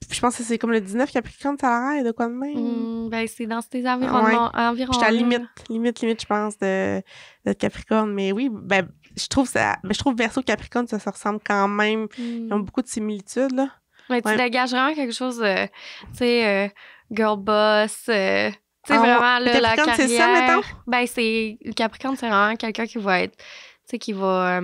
Puis je pense que c'est comme le 19 Capricorne, ça a l'air de quoi de même? Ben, c'est dans ces environnements. J'étais à la limite, je pense, de Capricorne. Mais oui, ben, je trouve Verseau Capricorne, ça se ressemble quand même. Ils ont beaucoup de similitudes, là. Mais tu dégages vraiment quelque chose de, tu sais, girl boss, tu sais, vraiment, là, la carrière. C'est ça, mettons? Ben, le Capricorne, c'est vraiment quelqu'un qui va être, tu sais, qui va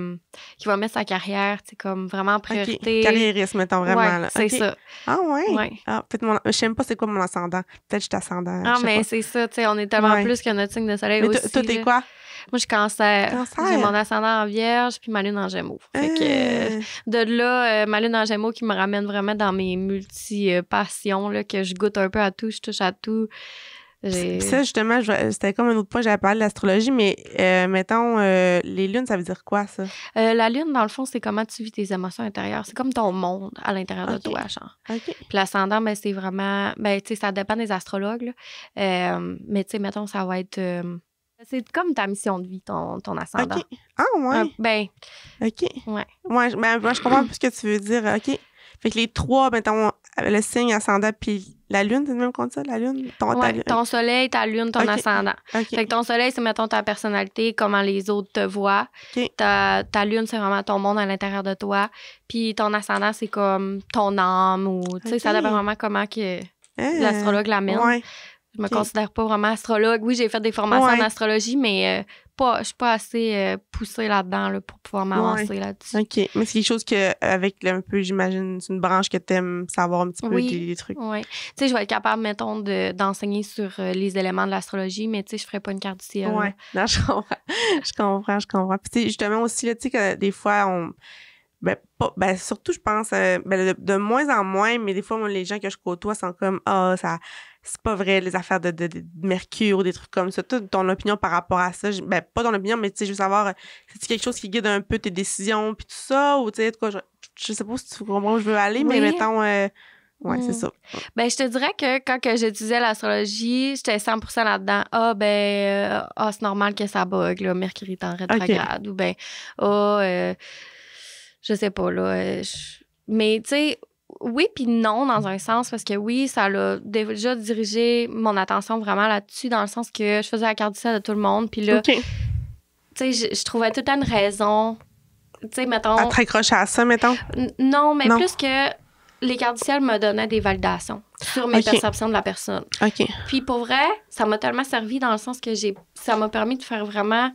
mettre sa carrière, tu sais, comme vraiment en priorité. Carriériste, mettons, vraiment, là. C'est ça. Ah, ouais? Ah, peut-être je sais même pas c'est quoi mon ascendant. Peut-être que je suis ascendant. Ah, mais c'est ça, tu sais, on est tellement plus que notre signe de soleil aussi. Toi, t'es quoi? Moi, je suis Cancer. J'ai mon ascendant en Vierge, puis ma lune en Gémeaux. Fait que de là, ma lune en Gémeaux qui me ramène vraiment dans mes multi-passions, là, que je goûte un peu à tout, je touche à tout. Ça, justement, c'était comme un autre point, j'avais parlé de l'astrologie, mais mettons, les lunes, ça veut dire quoi, ça? La lune, dans le fond, c'est comment tu vis tes émotions intérieures. C'est comme ton monde à l'intérieur de toi, genre. Puis l'ascendant, ben, c'est vraiment... Ben, tu sais, ça dépend des astrologues, là. Mais, tu sais, mettons, ça va être... c'est comme ta mission de vie, ton ascendant. OK. Ah, ouais. OK. Ouais. Ouais, ben, je comprends plus ce que tu veux dire. OK. Fait que les trois, mettons, le signe, ascendant, puis la lune, c'est le même qu'on dit ça, la lune? Ton soleil, ta lune, ton ascendant. Fait que ton soleil, c'est, mettons, ta personnalité, comment les autres te voient. Ta lune, c'est vraiment ton monde à l'intérieur de toi. Puis ton ascendant, c'est comme ton âme ou, tu sais, ça dépend vraiment comment que l'astrologue l'amène. Ouais. Je me considère pas vraiment astrologue. Oui, j'ai fait des formations en astrologie, mais je suis pas assez poussée là-dedans là, pour pouvoir m'avancer là-dessus. OK. Mais c'est quelque chose que, avec un peu, j'imagine, c'est une branche que t'aimes savoir un petit peu des trucs. Oui. Tu sais, je vais être capable, mettons, d'enseigner sur les éléments de l'astrologie, mais tu sais, je ferai pas une carte du ciel. Oui. Non, je comprends. Puis tu sais, justement aussi, là, tu sais, que des fois, surtout, je pense, de moins en moins, mais des fois, moi, les gens que je côtoie sont comme, c'est pas vrai, les affaires de Mercure ou des trucs comme ça. Ton opinion par rapport à ça, pas ton opinion, mais tu sais, je veux savoir, c'est quelque chose qui guide un peu tes décisions puis tout ça, ou tu sais, je sais pas si tu comprends où je veux aller, mais mettons, c'est ça. Ben, je te dirais que quand j'étudiais l'astrologie, j'étais 100% là-dedans. C'est normal que ça bug, là, Mercure est en rétrograde, ou je sais pas, là. Mais, tu sais, oui puis non, dans un sens, parce que oui, ça l'a déjà dirigé mon attention vraiment là-dessus, dans le sens que je faisais la carte du ciel de tout le monde, puis là, tu sais, je trouvais tout le temps une raison, tu sais, mettons... À te raccrocher à ça, mettons? Non, mais plus que les cartes du ciel me donnaient des validations sur mes perceptions de la personne. OK. Puis pour vrai, ça m'a tellement servi dans le sens que ça m'a permis de faire vraiment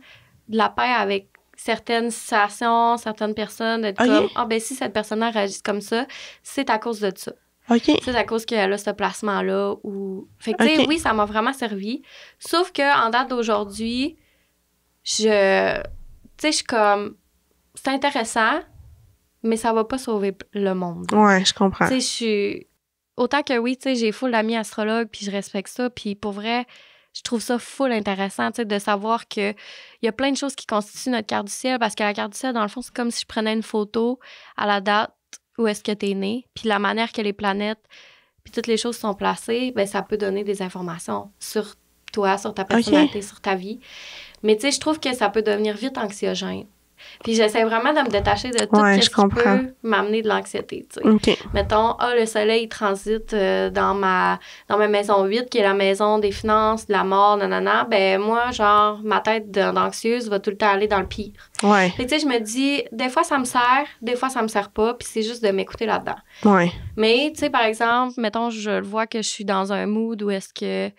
de la paix avec certaines situations, certaines personnes, d'être comme, si cette personne-là réagit comme ça, c'est à cause de ça. OK. C'est à cause qu'elle a ce placement-là. Fait que, tu sais, oui, ça m'a vraiment servi. Sauf qu'en date d'aujourd'hui, je suis comme, c'est intéressant, mais ça va pas sauver le monde. Ouais, je comprends. Tu sais, autant que oui, tu sais, j'ai full d'amis astrologues, puis je respecte ça, puis pour vrai, je trouve ça full intéressant, tu sais, de savoir qu'il y a plein de choses qui constituent notre carte du ciel, parce que la carte du ciel, dans le fond, c'est comme si je prenais une photo à la date où est-ce que t'es né, puis la manière que les planètes, puis toutes les choses sont placées, ben ça peut donner des informations sur toi, sur ta personnalité, sur ta vie. Mais tu sais, je trouve que ça peut devenir vite anxiogène. Puis j'essaie vraiment de me détacher de tout ce qui peut m'amener de l'anxiété, tu sais. Okay. Mettons, le soleil il transite dans ma maison 8, qui est la maison des finances, de la mort, nanana. Ben moi, genre, ma tête d'anxieuse va tout le temps aller dans le pire. Ouais. Puis tu sais, je me dis, des fois, ça me sert, des fois, ça me sert pas, puis c'est juste de m'écouter là-dedans. Ouais. Mais, tu sais, par exemple, mettons, je vois que je suis dans un mood où est-ce que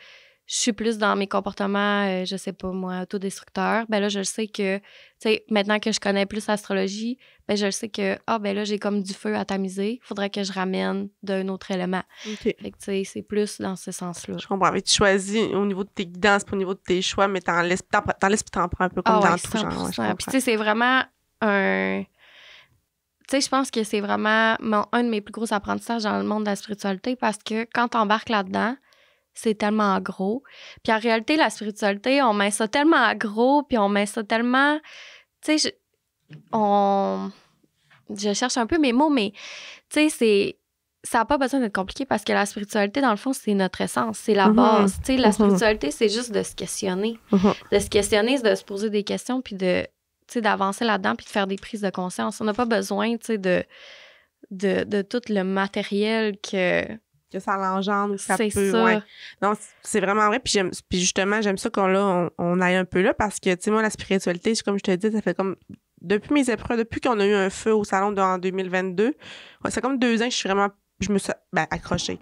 je suis plus dans mes comportements, je sais pas moi, autodestructeurs, ben là, je sais que, tu sais, maintenant que je connais plus l'astrologie, ben je sais que, ben là, j'ai comme du feu à tamiser. Il faudrait que je ramène d'un autre élément. OK. Fait que, tu sais, c'est plus dans ce sens-là. Je comprends. Mais tu choisis au niveau de tes guidances, pas au niveau de tes choix, mais t'en laisses puis t'en prends un peu comme dans tout, genre. Ouais, je comprends. Puis, tu sais, c'est vraiment un... Tu sais, je pense que c'est vraiment un de mes plus gros apprentissages dans le monde de la spiritualité parce que quand t'embarques là-dedans, c'est tellement gros. Puis en réalité, la spiritualité, on met ça tellement gros, puis on met ça tellement... Tu sais, je cherche un peu mes mots, mais tu sais, ça n'a pas besoin d'être compliqué parce que la spiritualité, dans le fond, c'est notre essence, c'est la base. Tu sais, la spiritualité, c'est juste de se questionner. De se questionner, c'est de se poser des questions, puis d'avancer là-dedans, puis de faire des prises de conscience. On n'a pas besoin, tu sais, de tout le matériel que ça l'engendre, ça c'est peut, ça. ouais. Non, c'est vraiment vrai, puis justement, j'aime ça on aille un peu là, parce que, tu sais, moi, la spiritualité, comme je te dis, ça fait comme, depuis mes épreuves, depuis qu'on a eu un feu au salon en 2022, ouais, c'est comme 2 ans que je me suis, accrochée.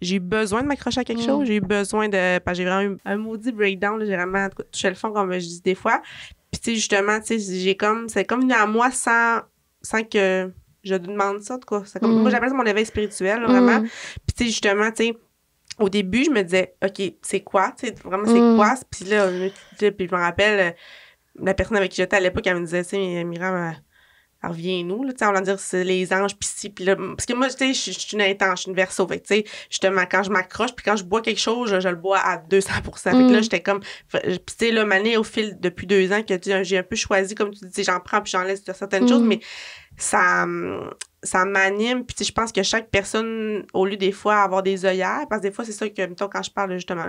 J'ai eu besoin de m'accrocher à quelque chose, j'ai eu besoin parce que j'ai vraiment eu un maudit breakdown, là, j'ai vraiment touché le fond, comme je dis des fois. Puis, tu sais, justement, tu sais, c'est comme venu à moi sans que je demande ça, quoi. C'est comme, moi, j'appelle ça mon éveil spirituel, là, vraiment. Puis, tu sais, justement, tu sais, au début, je me disais, OK, c'est quoi? Tu sais, vraiment, c'est quoi? Puis là, puis je me rappelle, la personne avec qui j'étais à l'époque, elle me disait, tu sais, Myriam, reviens-nous, là, tu sais, on va dire, c'est les anges, puis si, puis là, parce que moi, tu sais, je suis une intense, je suis une verso, fait tu sais, justement, quand je m'accroche, puis quand je bois quelque chose, je le bois à 200%. Fait que là, j'étais comme, puis tu sais, là, Mané, au fil, depuis 2 ans, que j'ai un peu choisi, comme tu dis, j'en prends, puis j'en laisse de certaines choses, mais ça m'anime, puis tu sais, je pense que chaque personne, au lieu des fois avoir des œillères, parce que des fois, c'est ça que, mettons, quand je parle, justement,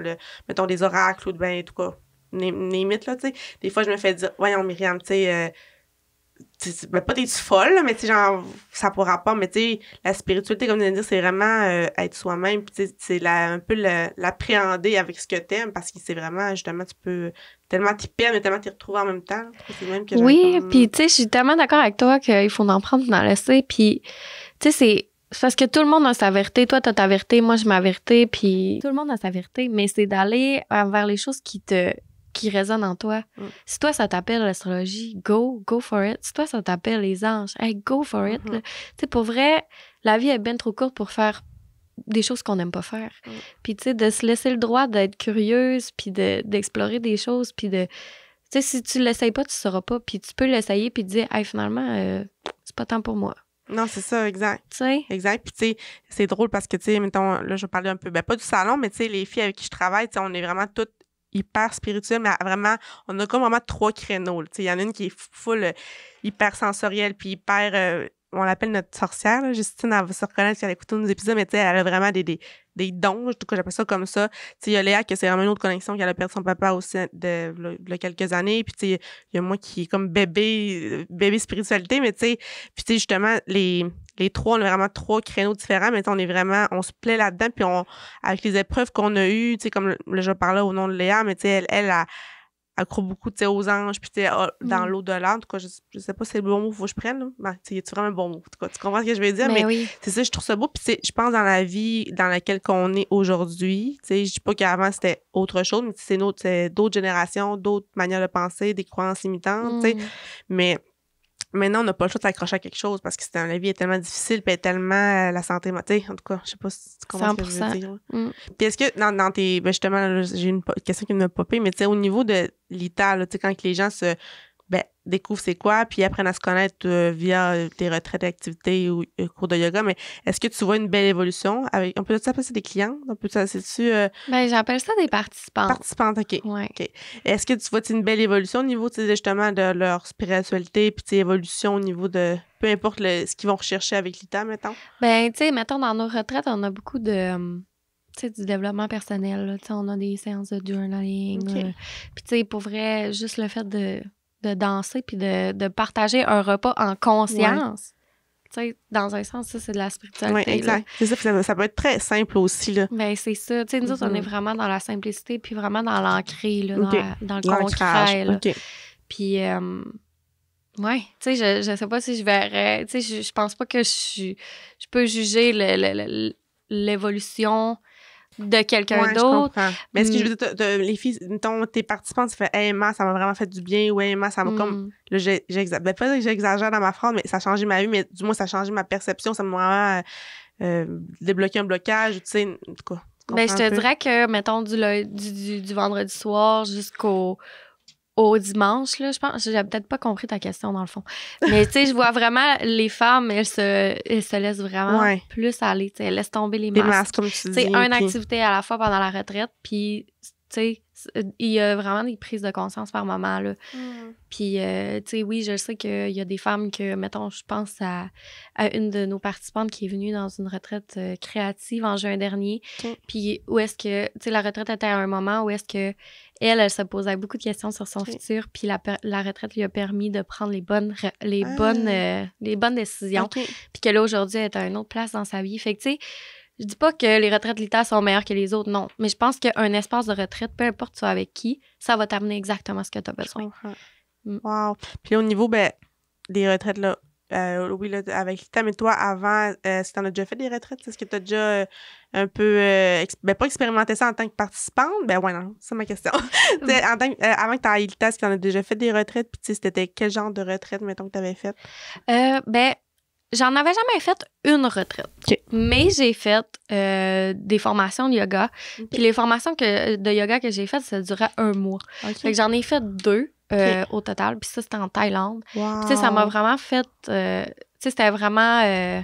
mettons, des oracles, ou de ben, en tout cas, les mythes, là, tu sais, des fois, je me fais dire, voyons, Myriam, tu sais, ben pas t'es-tu folle, là, mais tu sais, genre, ça pourra pas, mais tu sais, la spiritualité, comme je viens de dire, c'est vraiment être soi-même, puis tu sais, c'est un peu l'appréhender avec ce que t'aimes, parce que c'est vraiment, justement, tu peux tellement t'y perdre, mais tellement t'y retrouver en même temps. C'est même que oui, puis tu sais, je suis tellement d'accord avec toi qu'il faut en prendre, en laisser, puis tu sais, c'est parce que tout le monde a sa vérité. Toi, t'as ta vérité, moi, j'ai ma vérité, puis tout le monde a sa vérité, mais c'est d'aller vers les choses qui résonnent en toi. Si toi, ça t'appelle l'astrologie, go for it. Si toi, ça t'appelle les anges, hey, go for it. Tu sais, pour vrai, la vie est bien trop courte pour faire des choses qu'on n'aime pas faire. Puis, tu sais, de se laisser le droit d'être curieuse, puis d'explorer des choses, puis de... Tu sais, si tu l'essayes pas, tu sauras pas. Puis tu peux l'essayer, puis te dire, hey, finalement, c'est pas tant pour moi. Non, c'est ça, exact. Tu sais? Exact. Puis, tu sais, c'est drôle parce que, tu sais, mettons, là, je vais parler un peu, pas du salon, mais tu sais, les filles avec qui je travaille, tu sais, on est vraiment toutes hyper spirituelles, mais vraiment, on a comme vraiment 3 créneaux. Tu sais, il y en a une qui est full hyper sensorielle, puis hyper... on l'appelle notre sorcière, là, Justine, elle va se reconnaître si elle écoute tous nos épisodes, mais tu sais, elle a vraiment des dons, en tout cas, j'appelle ça comme ça. Tu sais, il y a Léa, que c'est vraiment une autre connexion, qu'elle a perdu son papa aussi de quelques années, puis tu sais, il y a moi qui est comme bébé spiritualité, mais tu sais, puis tu sais, justement, les 3, on a vraiment 3 créneaux différents, mais on se plaît là-dedans, puis avec les épreuves qu'on a eues, tu sais, comme là, je parlais au nom de Léa, mais tu sais, elle croit beaucoup, tu sais, aux anges, puis tu sais, dans l'au-delà. En tout cas, je sais pas si c'est le bon mot, faut que je prenne, là. Ben, tu sais, y a vraiment un bon mot? En tout cas, tu comprends ce que je veux dire? Mais oui. c'est ça, je trouve ça beau. Puis je pense dans la vie dans laquelle qu'on est aujourd'hui, tu sais, je dis pas qu'avant, c'était autre chose, mais c'est d'autres générations, d'autres manières de penser, des croyances limitantes, tu sais. Mais maintenant, on n'a pas le choix de s'accrocher à quelque chose parce que la vie est tellement difficile, puis elle est tellement la santé, tu sais, en tout cas, je sais pas si tu comprends ce que je veux dire. Puis est-ce que dans tes, justement, là, j'ai une question qui me popée, mais tu sais, au niveau de l'ITA, tu sais, quand les gens découvrent c'est quoi, puis apprennent à se connaître via tes retraites d'activités ou cours de yoga, mais est-ce que tu vois une belle évolution avec, on peut appeler ça des clients? J'appelle ça des participantes. Participantes, OK. Ouais. OK. Est-ce que tu vois une belle évolution au niveau, justement, de leur spiritualité, puis évolution au niveau de, peu importe ce qu'ils vont rechercher avec l'ITA, mettons? Tu sais, mettons, dans nos retraites, on a beaucoup de... tu sais, du développement personnel, là. Tu sais, on a des séances de journaling. Okay. Puis, tu sais, pour vrai, juste le fait de danser puis de partager un repas en conscience. Tu sais, dans un sens, ça, c'est de la spiritualité. Oui, exact. C'est ça peut être très simple aussi, là. Ben, c'est ça. Tu sais, nous autres, on est vraiment dans la simplicité puis vraiment dans l'ancré, là, dans le concret, là. Puis, ouais, tu sais, je sais pas si je verrais... Tu sais, je pense pas que je peux juger l'évolution de quelqu'un Ouais, d'autre. je comprends. Mais est-ce que je veux dire, les filles, mettons, tes participantes, tu fais « Hey, Emma, ça m'a vraiment fait du bien » ou « Hey, Emma, ça m'a comme... » Là, ben, pas que j'exagère dans ma phrase, mais ça a changé ma vie, mais du moins, ça a changé ma perception. Ça m'a vraiment débloqué un blocage, tu sais, en tout cas. Ben, je te dirais que, mettons, du vendredi soir jusqu'au dimanche, là, je pense, j'ai peut-être pas compris ta question, dans le fond. Mais, tu sais, je vois vraiment les femmes, elles se laissent vraiment plus aller, tu sais, elles laissent tomber les masques. Comme tu dis. Tu sais, une activité à la fois pendant la retraite, puis, tu sais, il y a vraiment des prises de conscience par moment, là. Puis, tu sais, oui, je sais qu'il y a des femmes que, mettons, je pense à une de nos participantes qui est venue dans une retraite créative en juin dernier. Puis, où est-ce que, tu sais, la retraite était à un moment où est-ce que elle se posait beaucoup de questions sur son futur, puis la retraite lui a permis de prendre les bonnes décisions. Puis que là, aujourd'hui, elle est à une autre place dans sa vie. Fait que, tu sais, je dis pas que les retraites littéraires sont meilleures que les autres, non. Mais je pense qu'un espace de retraite, peu importe tu es avec qui, ça va t'amener exactement ce que tu as besoin. Wow. Puis au niveau, des retraites, là, oui, là, avec Lita, mais toi, avant, est-ce que tu en as déjà fait des retraites? Est-ce que tu as déjà un peu, pas expérimenté ça en tant que participante? Ben ouais, non, c'est ma question. Avant que tu ailles Lita, est-ce que tu en as déjà fait des retraites? Puis tu sais, c'était quel genre de retraite, mettons, que tu avais fait? J'en avais jamais fait une retraite. Mais j'ai fait des formations de yoga. Puis les formations de yoga que j'ai faites, ça durait 1 mois. Fait que j'en ai fait 2 au total. Puis ça, c'était en Thaïlande. Wow. Puis tu sais, ça m'a vraiment fait... tu sais, c'était vraiment...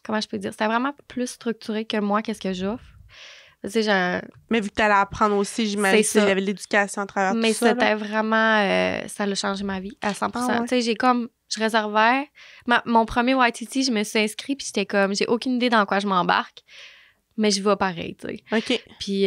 comment je peux dire? C'était vraiment plus structuré que moi, qu'est-ce que j'offre. Tu sais, mais vu que tu allais apprendre aussi, j'imagine qu'il y avait de l'éducation à travers tout ça. Mais c'était vraiment... ça a changé ma vie à 100%. Tu sais, j'ai comme... Je réservais... mon premier YTT, je me suis inscrite, puis j'étais comme... J'ai aucune idée dans quoi je m'embarque, mais je vais pareil, tu sais. OK. Puis,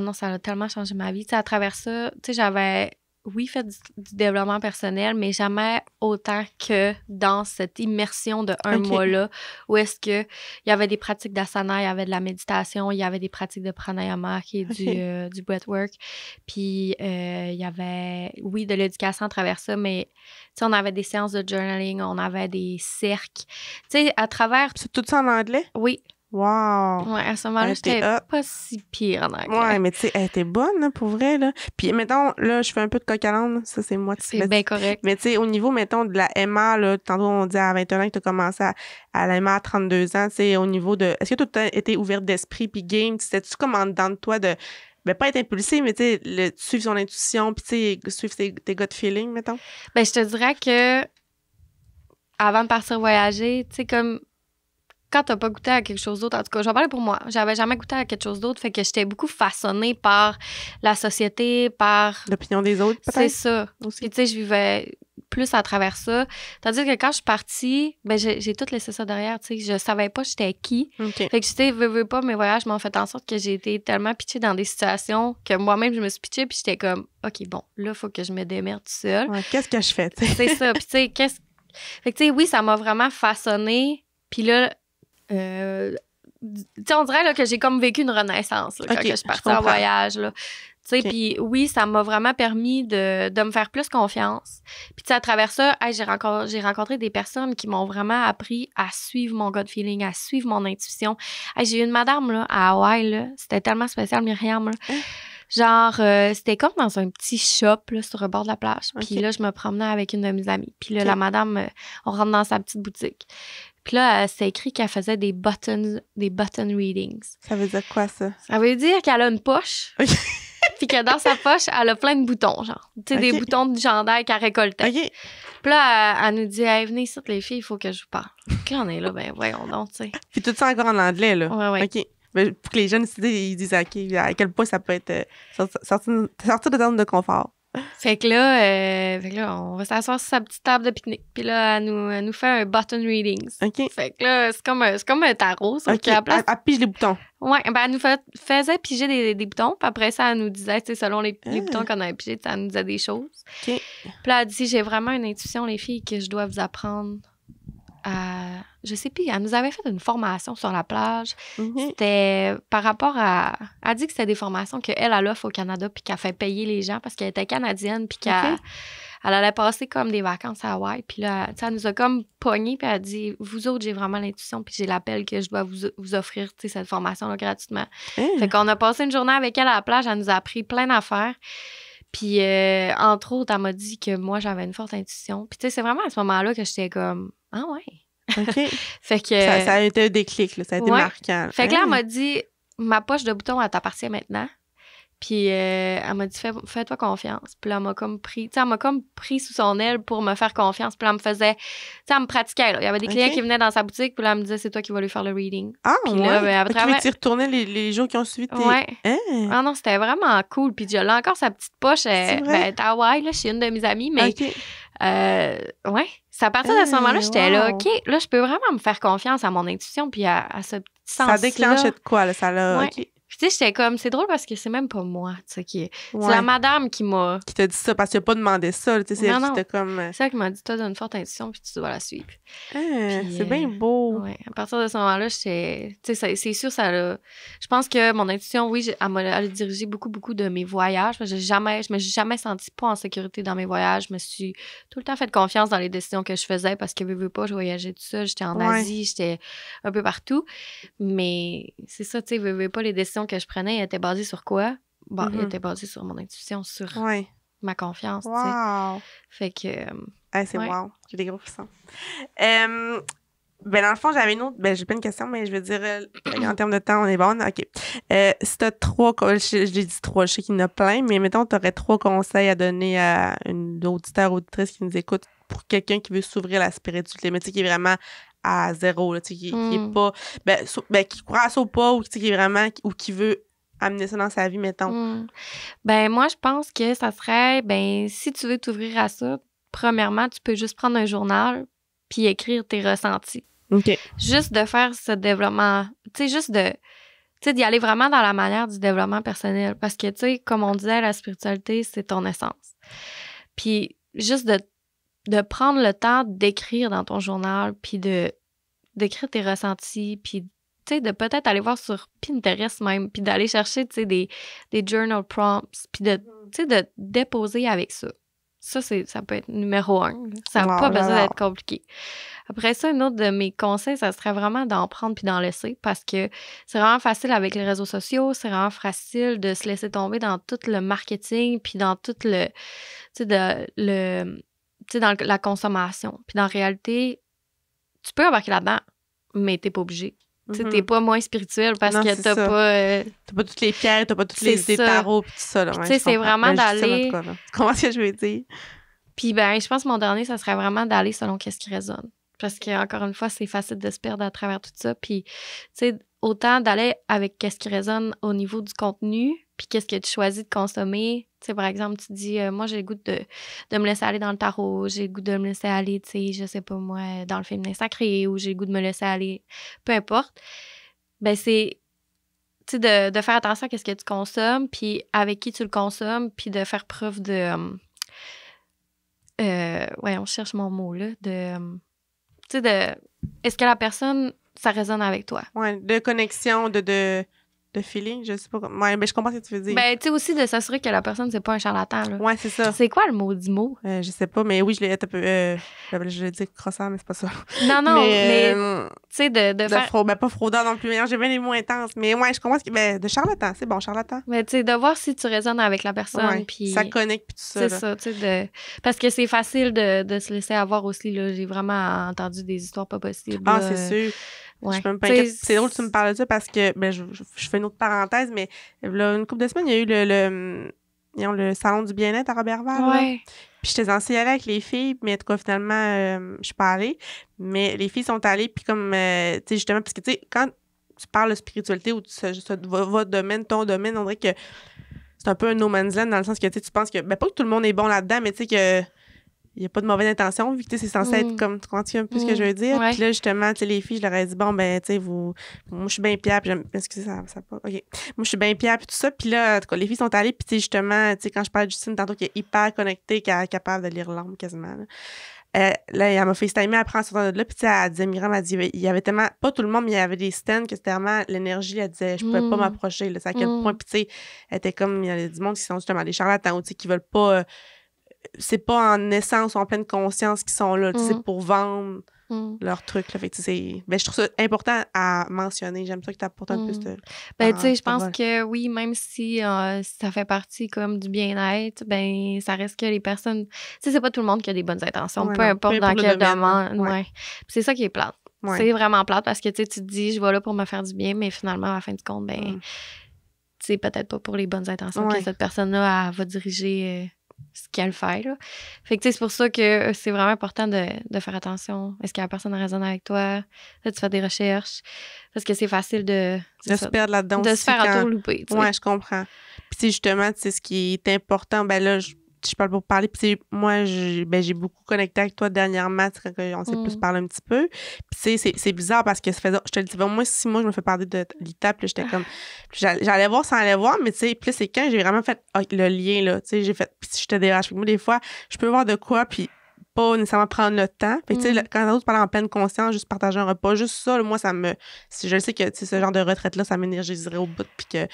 non, ça a tellement changé ma vie. Tu sais, à travers ça, tu sais, j'avais... Oui, fait du développement personnel, mais jamais autant que dans cette immersion de 1 mois-là, où est-ce que il y avait des pratiques d'asana, il y avait de la méditation, il y avait des pratiques de pranayama, qui est du breathwork. Puis, il y avait, oui, de l'éducation à travers ça, mais, tu sais, on avait des séances de journaling, on avait des cercles. Tu sais, à travers... C'est tout ça en anglais? Oui. Wow! Ouais, à ce moment-là, j'étais pas si pire en anglais. Ouais, mais tu sais, elle était bonne, là, pour vrai, là. Puis, mettons, là, je fais un peu de coq à l'âne, ça, c'est moi. C'est bien correct. Mais tu sais, au niveau, mettons, de la MA, là, tantôt, on dit à 21 ans que tu as commencé à la MA à 32 ans, tu sais, au niveau de... Est-ce que tu as été ouverte d'esprit, puis game, c'était-tu comme en dedans de toi de... Ben, pas être impulsé, mais tu sais, suivre son intuition, puis tu sais, suivre tes gut feelings, mettons? Ben, je te dirais que avant de partir voyager, tu sais, comme... Quand t'as pas goûté à quelque chose d'autre, en tout cas, je vais parler pour moi. J'avais jamais goûté à quelque chose d'autre, fait que j'étais beaucoup façonnée par la société, par... L'opinion des autres, peut-être? C'est ça. Aussi. Puis, tu sais, je vivais plus à travers ça. Tandis que quand je suis partie, ben j'ai tout laissé ça derrière, tu sais. Je savais pas j'étais qui. Fait que, tu sais, veux pas, mes voyages m'ont fait en sorte que j'ai été tellement pitchée dans des situations que moi-même, je me suis pitchée, puis j'étais comme, OK, bon, là, faut que je me démerde toute seule. Ouais, qu'est-ce que je fais, tu sais? C'est ça. Puis, tu sais, Fait que, tu sais, oui, ça m'a vraiment façonnée. Puis là... tu sais, on dirait là, que j'ai comme vécu une renaissance là, quand je suis partie en voyage. Tu sais, puis oui, ça m'a vraiment permis de me faire plus confiance. Puis tu sais, à travers ça, j'ai rencontré des personnes qui m'ont vraiment appris à suivre mon gut feeling, à suivre mon intuition. J'ai eu une madame là, à Hawaï, là, c'était tellement spécial, Myriam. Là. Genre, c'était comme dans un petit shop là, sur le bord de la plage. Puis là, je me promenais avec une de mes amies. Puis là, la madame, on rentre dans sa petite boutique. Puis là, c'est écrit qu'elle faisait des button readings. Ça veut dire quoi, ça? Ça veut dire qu'elle a une poche. Puis que dans sa poche, elle a plein de boutons, genre. Tu sais, des boutons de chandail qu'elle récoltait. Puis là, elle nous dit, hey, venez ici, les filles, il faut que je vous parle. Quand on est là, ben voyons donc, tu sais. Puis tout ça encore en anglais, là? Ouais. OK. Mais pour que les jeunes ils disent, OK, à quel point ça peut être sortir de zone de confort. Fait que là, on va s'asseoir sur sa petite table de pique-nique. Puis là, elle nous fait un button readings. OK. Fait que là, c'est comme un tarot. OK. Elle pige les boutons. Ouais, ben elle nous faisait piger des boutons. Puis après ça, elle nous disait, tu sais, selon les boutons qu'on avait pigés, elle nous disait des choses. OK. Puis là, elle dit, j'ai vraiment une intuition, les filles, que je dois vous apprendre à... Je sais plus, elle nous avait fait une formation sur la plage. C'était par rapport à... Elle dit que c'était des formations qu'elle offre au Canada puis qu'elle fait payer les gens parce qu'elle était canadienne puis qu'elle elle allait passer comme des vacances à Hawaï. Puis là, tu sais, elle nous a comme pognés, puis elle a dit, vous autres, j'ai vraiment l'intuition, puis j'ai l'appel que je dois vous offrir, tu sais, cette formation-là gratuitement. Fait qu'on a passé une journée avec elle à la plage, elle nous a appris plein d'affaires. Puis, entre autres, elle m'a dit que moi, j'avais une forte intuition. Puis, tu sais, c'est vraiment à ce moment-là que j'étais comme, ah ouais. OK. Fait que. Ça a été un déclic, là. Ça a été marquant. Fait que là, elle m'a dit, ma poche de bouton, elle t'appartient maintenant. Puis elle m'a dit, fais-toi confiance. Puis là, elle m'a comme pris sous son aile pour me faire confiance. Puis là, elle me faisait, tu sais, elle me pratiquait. Là. Il y avait des clients qui venaient dans sa boutique, puis là, elle me disait, c'est toi qui vas lui faire le reading. Ah, puis ouais. là, ben, Tu retournais les jours qui ont suivi tes... Ouais. Ah non, c'était vraiment cool. Puis là, encore sa petite poche, ben, à Hawaï, là, chez une de mes amies, mais... ouais. C'est à partir de ce moment-là, j'étais là, OK, là, je peux vraiment me faire confiance à mon intuition, puis à ce petit sens-là. Ça déclenchait de quoi, là? Ça l'a... Ouais. Puis, tu sais, j'étais comme, c'est drôle parce que c'est même pas moi, tu sais, c'est la madame qui m'a... Qui t'a dit ça, parce qu'il n'a pas demandé ça, tu sais, c'est elle qui t'a comme... C'est elle qui m'a dit, toi, t'as une forte intuition, puis tu dois la suivre. C'est bien beau. Ouais, à partir de ce moment-là, j'étais... Tu sais, c'est sûr, ça l'a... Je pense que mon intuition, oui, elle a dirigé beaucoup de mes voyages. Je me suis jamais sentie pas en sécurité dans mes voyages. Je me suis tout le temps fait confiance dans les décisions que je faisais parce que, veux pas, je voyageais tout seul. J'étais en Asie, j'étais un peu partout. Mais c'est ça, tu sais, veux pas, les décisions que je prenais étaient basées sur quoi? Bon, elles étaient basées sur mon intuition, sur ma confiance, tu sais. Fait que... c'est wow. J'ai des gros frissons. Ben, dans le fond, j'avais une autre... Ben, j'ai pas une question, mais je veux dire, en termes de temps, on est bon. OK. Si t'as j'ai dit 3, je sais qu'il y en a plein, mais mettons, t'aurais 3 conseils à donner à une auditeur, auditrice qui nous écoute pour quelqu'un qui veut s'ouvrir à la spiritualité, mais tu sais, qui est vraiment à zéro, là, tu sais, qui est pas... qui croit à ça ou pas, ou qui est vraiment... ou qui veut amener ça dans sa vie, mettons. Ben, moi, je pense que ça serait... Ben, si tu veux t'ouvrir à ça, premièrement, tu peux juste prendre un journal puis écrire tes ressentis. OK. Juste de faire ce développement, tu sais, juste de, tu sais, d'y aller vraiment dans la manière du développement personnel. Parce que, tu sais, comme on disait, la spiritualité, c'est ton essence. Puis juste de prendre le temps d'écrire dans ton journal, puis d'écrire tes ressentis, puis, tu sais, de peut-être aller voir sur Pinterest même, puis d'aller chercher, tu sais, des journal prompts, puis de, tu sais, de déposer avec ça. Ça peut être numéro 1. Ça n'a pas besoin d'être compliqué. Après ça, un autre de mes conseils, ça serait vraiment d'en prendre puis d'en laisser parce que c'est vraiment facile avec les réseaux sociaux, c'est vraiment facile de se laisser tomber dans tout le marketing puis dans tout le, tu sais, dans la consommation. Puis dans la réalité, tu peux embarquer là-dedans, mais t'es pas obligé. Tu sais, t'es pas moins spirituel parce que t'as pas... T'as pas toutes les pierres, t'as pas tous les tarots pis tout ça. Là, tu sais, c'est vraiment d'aller... Comment est-ce que je veux dire? Puis ben, je pense que mon dernier, ça serait vraiment d'aller selon qu'est-ce qui résonne. Parce qu'encore une fois, c'est facile de se perdre à travers tout ça. Puis, tu sais, autant d'aller avec qu'est-ce qui résonne au niveau du contenu, puis qu'est-ce que tu choisis de consommer. Tu sais, par exemple, tu dis, moi, j'ai le goût de me laisser aller dans le tarot, j'ai le goût de me laisser aller, tu sais, je sais pas moi, dans le féminin sacré, ou j'ai le goût de me laisser aller, peu importe. Ben, c'est, tu sais, de faire attention à ce que tu consommes, puis avec qui tu le consommes, puis de faire preuve de... on cherche mon mot, là, tu sais, est-ce que la personne, ça résonne avec toi? Ouais, de connexion, de feeling, je sais pas. Ouais, mais je comprends ce que tu veux dire. Ben, tu sais, aussi de s'assurer que la personne, c'est pas un charlatan, là. Ouais, c'est ça. C'est quoi le mot du mot? Je sais pas, mais oui, je l'ai un peu. Je l'ai dit crossant, mais c'est pas ça. Non, mais tu sais, de faire. Ben, pas fraudeur non plus. J'ai bien les mots intenses. Mais ouais, je comprends ce que. Ben, de charlatan, c'est bon, charlatan. Mais tu sais, de voir si tu résonnes avec la personne. Ouais, puis ça connecte, puis tout ça. C'est ça, tu sais, parce que c'est facile de se laisser avoir aussi, là. J'ai vraiment entendu des histoires pas possibles. Ah, c'est sûr. Ouais. Je peux me c'est drôle que tu me parles de ça parce que ben, je fais une autre parenthèse, mais là, une couple de semaines, il y a eu le salon du bien-être à Robertval. Ouais. Puis j'étais censée y aller avec les filles, mais en tout cas, finalement, je suis pas allée. Mais les filles sont allées, puis comme, tu sais, justement, parce que, tu sais, quand tu parles de spiritualité ou votre domaine, ton domaine, on dirait que c'est un peu un no man's land dans le sens que, tu penses que, ben, pas que tout le monde est bon là-dedans, mais tu sais que il n'y a pas de mauvaise intention, vu que c'est censé être comme, tu comprends un peu ce que je veux dire? Ouais. Puis là, justement, tu sais, les filles, je leur ai dit, bon, ben, tu sais, moi, je suis bien Pierre, puis excusez, ça pas, OK. Moi, je suis bien Pierre, puis tout ça. Puis là, en tout cas, les filles sont allées, puis tu sais, justement, tu sais, quand je parle de Justine, tantôt, qui est hyper connectée, qui est capable de lire l'âme quasiment, là, elle m'a FaceTimé après en sortant de là, puis tu sais, elle disait, Myriam, elle dit, il y avait tellement, pas tout le monde, mais il y avait des stands que c'était vraiment l'énergie, elle disait, je pouvais pas m'approcher, là, c'est à quel point, puis tu sais, elle était comme, il y a du monde qui sont justement des charlatans, ou tu sais, qui veulent pas... c'est pas en essence ou en pleine conscience qu'ils sont là. C'est pour vendre leur truc. Là. Fait que, je trouve ça important à mentionner. J'aime ça que tu apportes un peu cette... Ben, tu sais, je pense que oui, même si ça fait partie comme du bien-être, ben, ça reste que les personnes... Tu sais, c'est pas tout le monde qui a des bonnes intentions, peu importe dans quel domaine. Ouais. C'est ça qui est plate. Ouais. C'est vraiment plate parce que tu te dis, je vais là pour me faire du bien, mais finalement, à la fin du compte, ben, c'est peut-être pas pour les bonnes intentions que cette personne-là, elle va diriger ce qu'elle fait, là. Fait que, tu sais, c'est pour ça que c'est vraiment important de faire attention. Est-ce que la personne résonne avec toi? Là, tu fais des recherches. Parce que c'est facile de se perdre là-dedans. De se faire entourlouper, tu sais. Ouais, je comprends. Puis, justement, tu sais, ce qui est important, ben là, je parle pour parler. Puis, moi, j'ai beaucoup connecté avec toi dernièrement, quand on s'est plus parlé un petit peu. Puis, c'est bizarre parce que ça fait, je te le dis, au moins 6 mois, je me fais parler de l'ITA. Puis, j'étais comme, j'allais voir sans aller voir, mais tu sais, puis c'est quand j'ai vraiment fait le lien, là. Tu sais, j'ai fait, puis je te dérange. Moi, des fois, je peux voir de quoi, puis pas nécessairement prendre le temps. Puis, tu sais, quand tu parles en pleine conscience, juste partager un repas, juste ça, là, moi, ça me. Je sais que, tu sais, ce genre de retraite-là, ça m'énergiserait au bout. Puis que.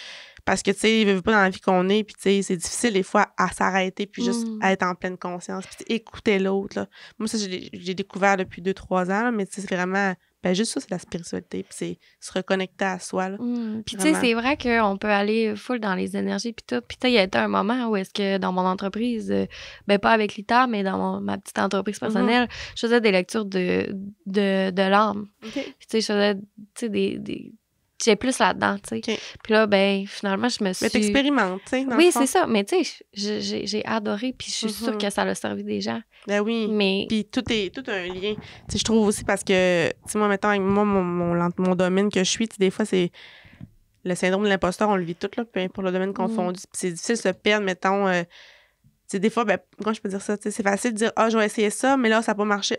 Parce que, tu sais, il veut pas dans la vie qu'on est, puis, tu sais, c'est difficile des fois à s'arrêter, puis juste à être en pleine conscience, puis écouter l'autre, là. Moi, ça, j'ai découvert depuis 2-3 ans, là, mais tu sais, c'est vraiment, juste ça, c'est la spiritualité, puis c'est se reconnecter à soi, là. Puis, tu sais, c'est vrai qu'on peut aller full dans les énergies, puis tout. Puis, tu sais, il y a été un moment où est-ce que dans mon entreprise, pas avec l'ITA, mais dans ma petite entreprise personnelle, je faisais des lectures de l'âme. Puis, tu sais, je faisais, tu sais, j'ai plus là-dedans, tu sais. Okay. Puis là, ben, finalement, je me suis... Mais t'expérimentes, tu sais, Oui, c'est ça. Mais tu sais, j'ai adoré, puis je suis sûre que ça a servi des gens. Ben oui. Mais... Puis tout a un lien. Tu sais, je trouve aussi parce que, tu sais, moi, mettons, avec moi, mon domaine que je suis, tu sais, des fois, c'est... Le syndrome de l'imposteur, on le vit tout, là, peu importe le domaine confondu. Puis c'est difficile de se perdre, mettons... Tu sais, des fois, ben, comment je peux dire ça? Tu sais, c'est facile de dire, je vais essayer ça, mais là, ça n'a pas marché.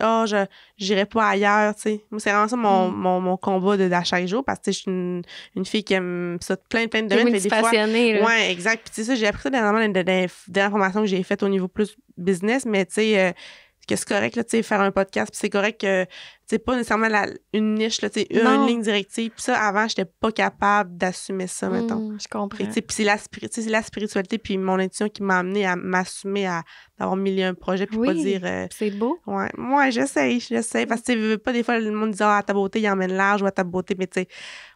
J'irai pas ailleurs, tu sais. Moi, c'est vraiment ça mon combat à chaque jour, parce que, je suis une fille qui aime ça, plein de domaines. Des fois, là. Ouais, exact. Puis, tu sais, ça, j'ai appris ça dernièrement dans l'information que j'ai faite au niveau plus business, mais, tu sais, que c'est correct, là, tu sais, faire un podcast, puis c'est correct que, tu sais, pas nécessairement une niche, là, tu sais, une ligne directive. Puis ça, avant, j'étais pas capable d'assumer ça, mettons. Je comprends. Puis c'est la spiritualité, puis mon intuition qui m'a amenée à m'assumer, d'avoir mis un projet, puis pas dire... c'est beau. Ouais, moi, j'essaie. Parce que, tu sais, pas des fois, le monde dit, à ta beauté, il emmène large, ou à ta beauté, mais tu sais,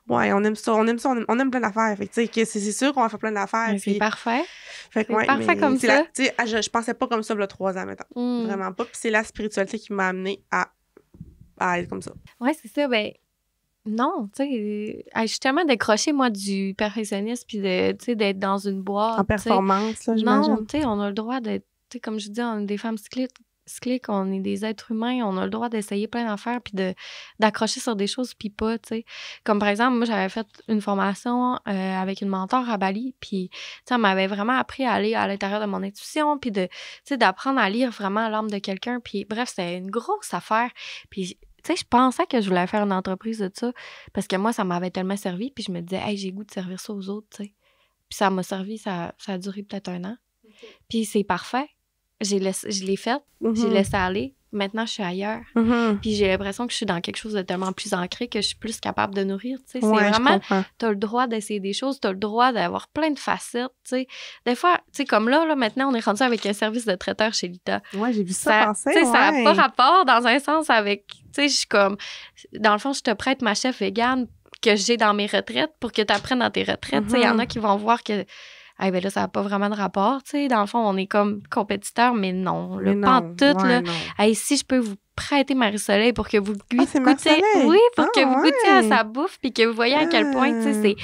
ouais, on aime ça, on aime plein d'affaires. Fait que, tu sais, c'est sûr qu'on va faire plein d'affaires. C'est parfait. Fait que, c'est parfait comme ça. Tu sais, je pensais pas comme ça, il y a 3 ans, mettons. Vraiment pas. Puis c'est la spiritualité qui m'a amenée à être comme ça. Ouais, c'est ça. Ben, non, tu sais, je suis tellement décrochée, moi, du perfectionnisme, puis d'être dans une boîte. En performance, là, j'imagine. Non, tu sais, on a le droit d'être, tu sais, comme je dis, on est des femmes cycliques, on est des êtres humains, on a le droit d'essayer plein d'affaires, puis d'accrocher sur des choses, puis pas, tu sais. Comme par exemple, moi, j'avais fait une formation avec une mentor à Bali, puis, tu sais, elle m'avait vraiment appris à aller à l'intérieur de mon intuition, puis d'apprendre à lire vraiment l'âme de quelqu'un, puis bref, c'était une grosse affaire, puis... Tu sais, je pensais que je voulais faire une entreprise de ça parce que moi, ça m'avait tellement servi. Puis je me disais, hey, j'ai goût de servir ça aux autres, tu sais. Puis ça m'a servi, ça a duré peut-être 1 an. Okay. Puis c'est parfait. Je l'ai fait, j'ai laissé aller. Maintenant, je suis ailleurs. Puis j'ai l'impression que je suis dans quelque chose de tellement plus ancré que je suis plus capable de nourrir, tu sais. C'est vraiment, t'as le droit d'essayer des choses, t'as le droit d'avoir plein de facettes, tu sais. Des fois, tu sais, comme là, maintenant, on est rendu avec un service de traiteur chez l'ITA. Ouais, j'ai vu ça passer, ça n'a pas rapport dans un sens avec, tu sais, je suis comme, dans le fond, je te prête ma chef végane que j'ai dans mes retraites pour que tu apprennes dans tes retraites. Tu sais, il y en a qui vont voir que... ben là, ça n'a pas vraiment de rapport, tu sais. Dans le fond, on est comme compétiteurs, mais non. Pas en tout, là. Hey, si je peux vous prêter Marie-Soleil pour que vous goûtiez... Oui, pour que vous goûtiez à sa bouffe puis que vous voyez à quel point, tu sais,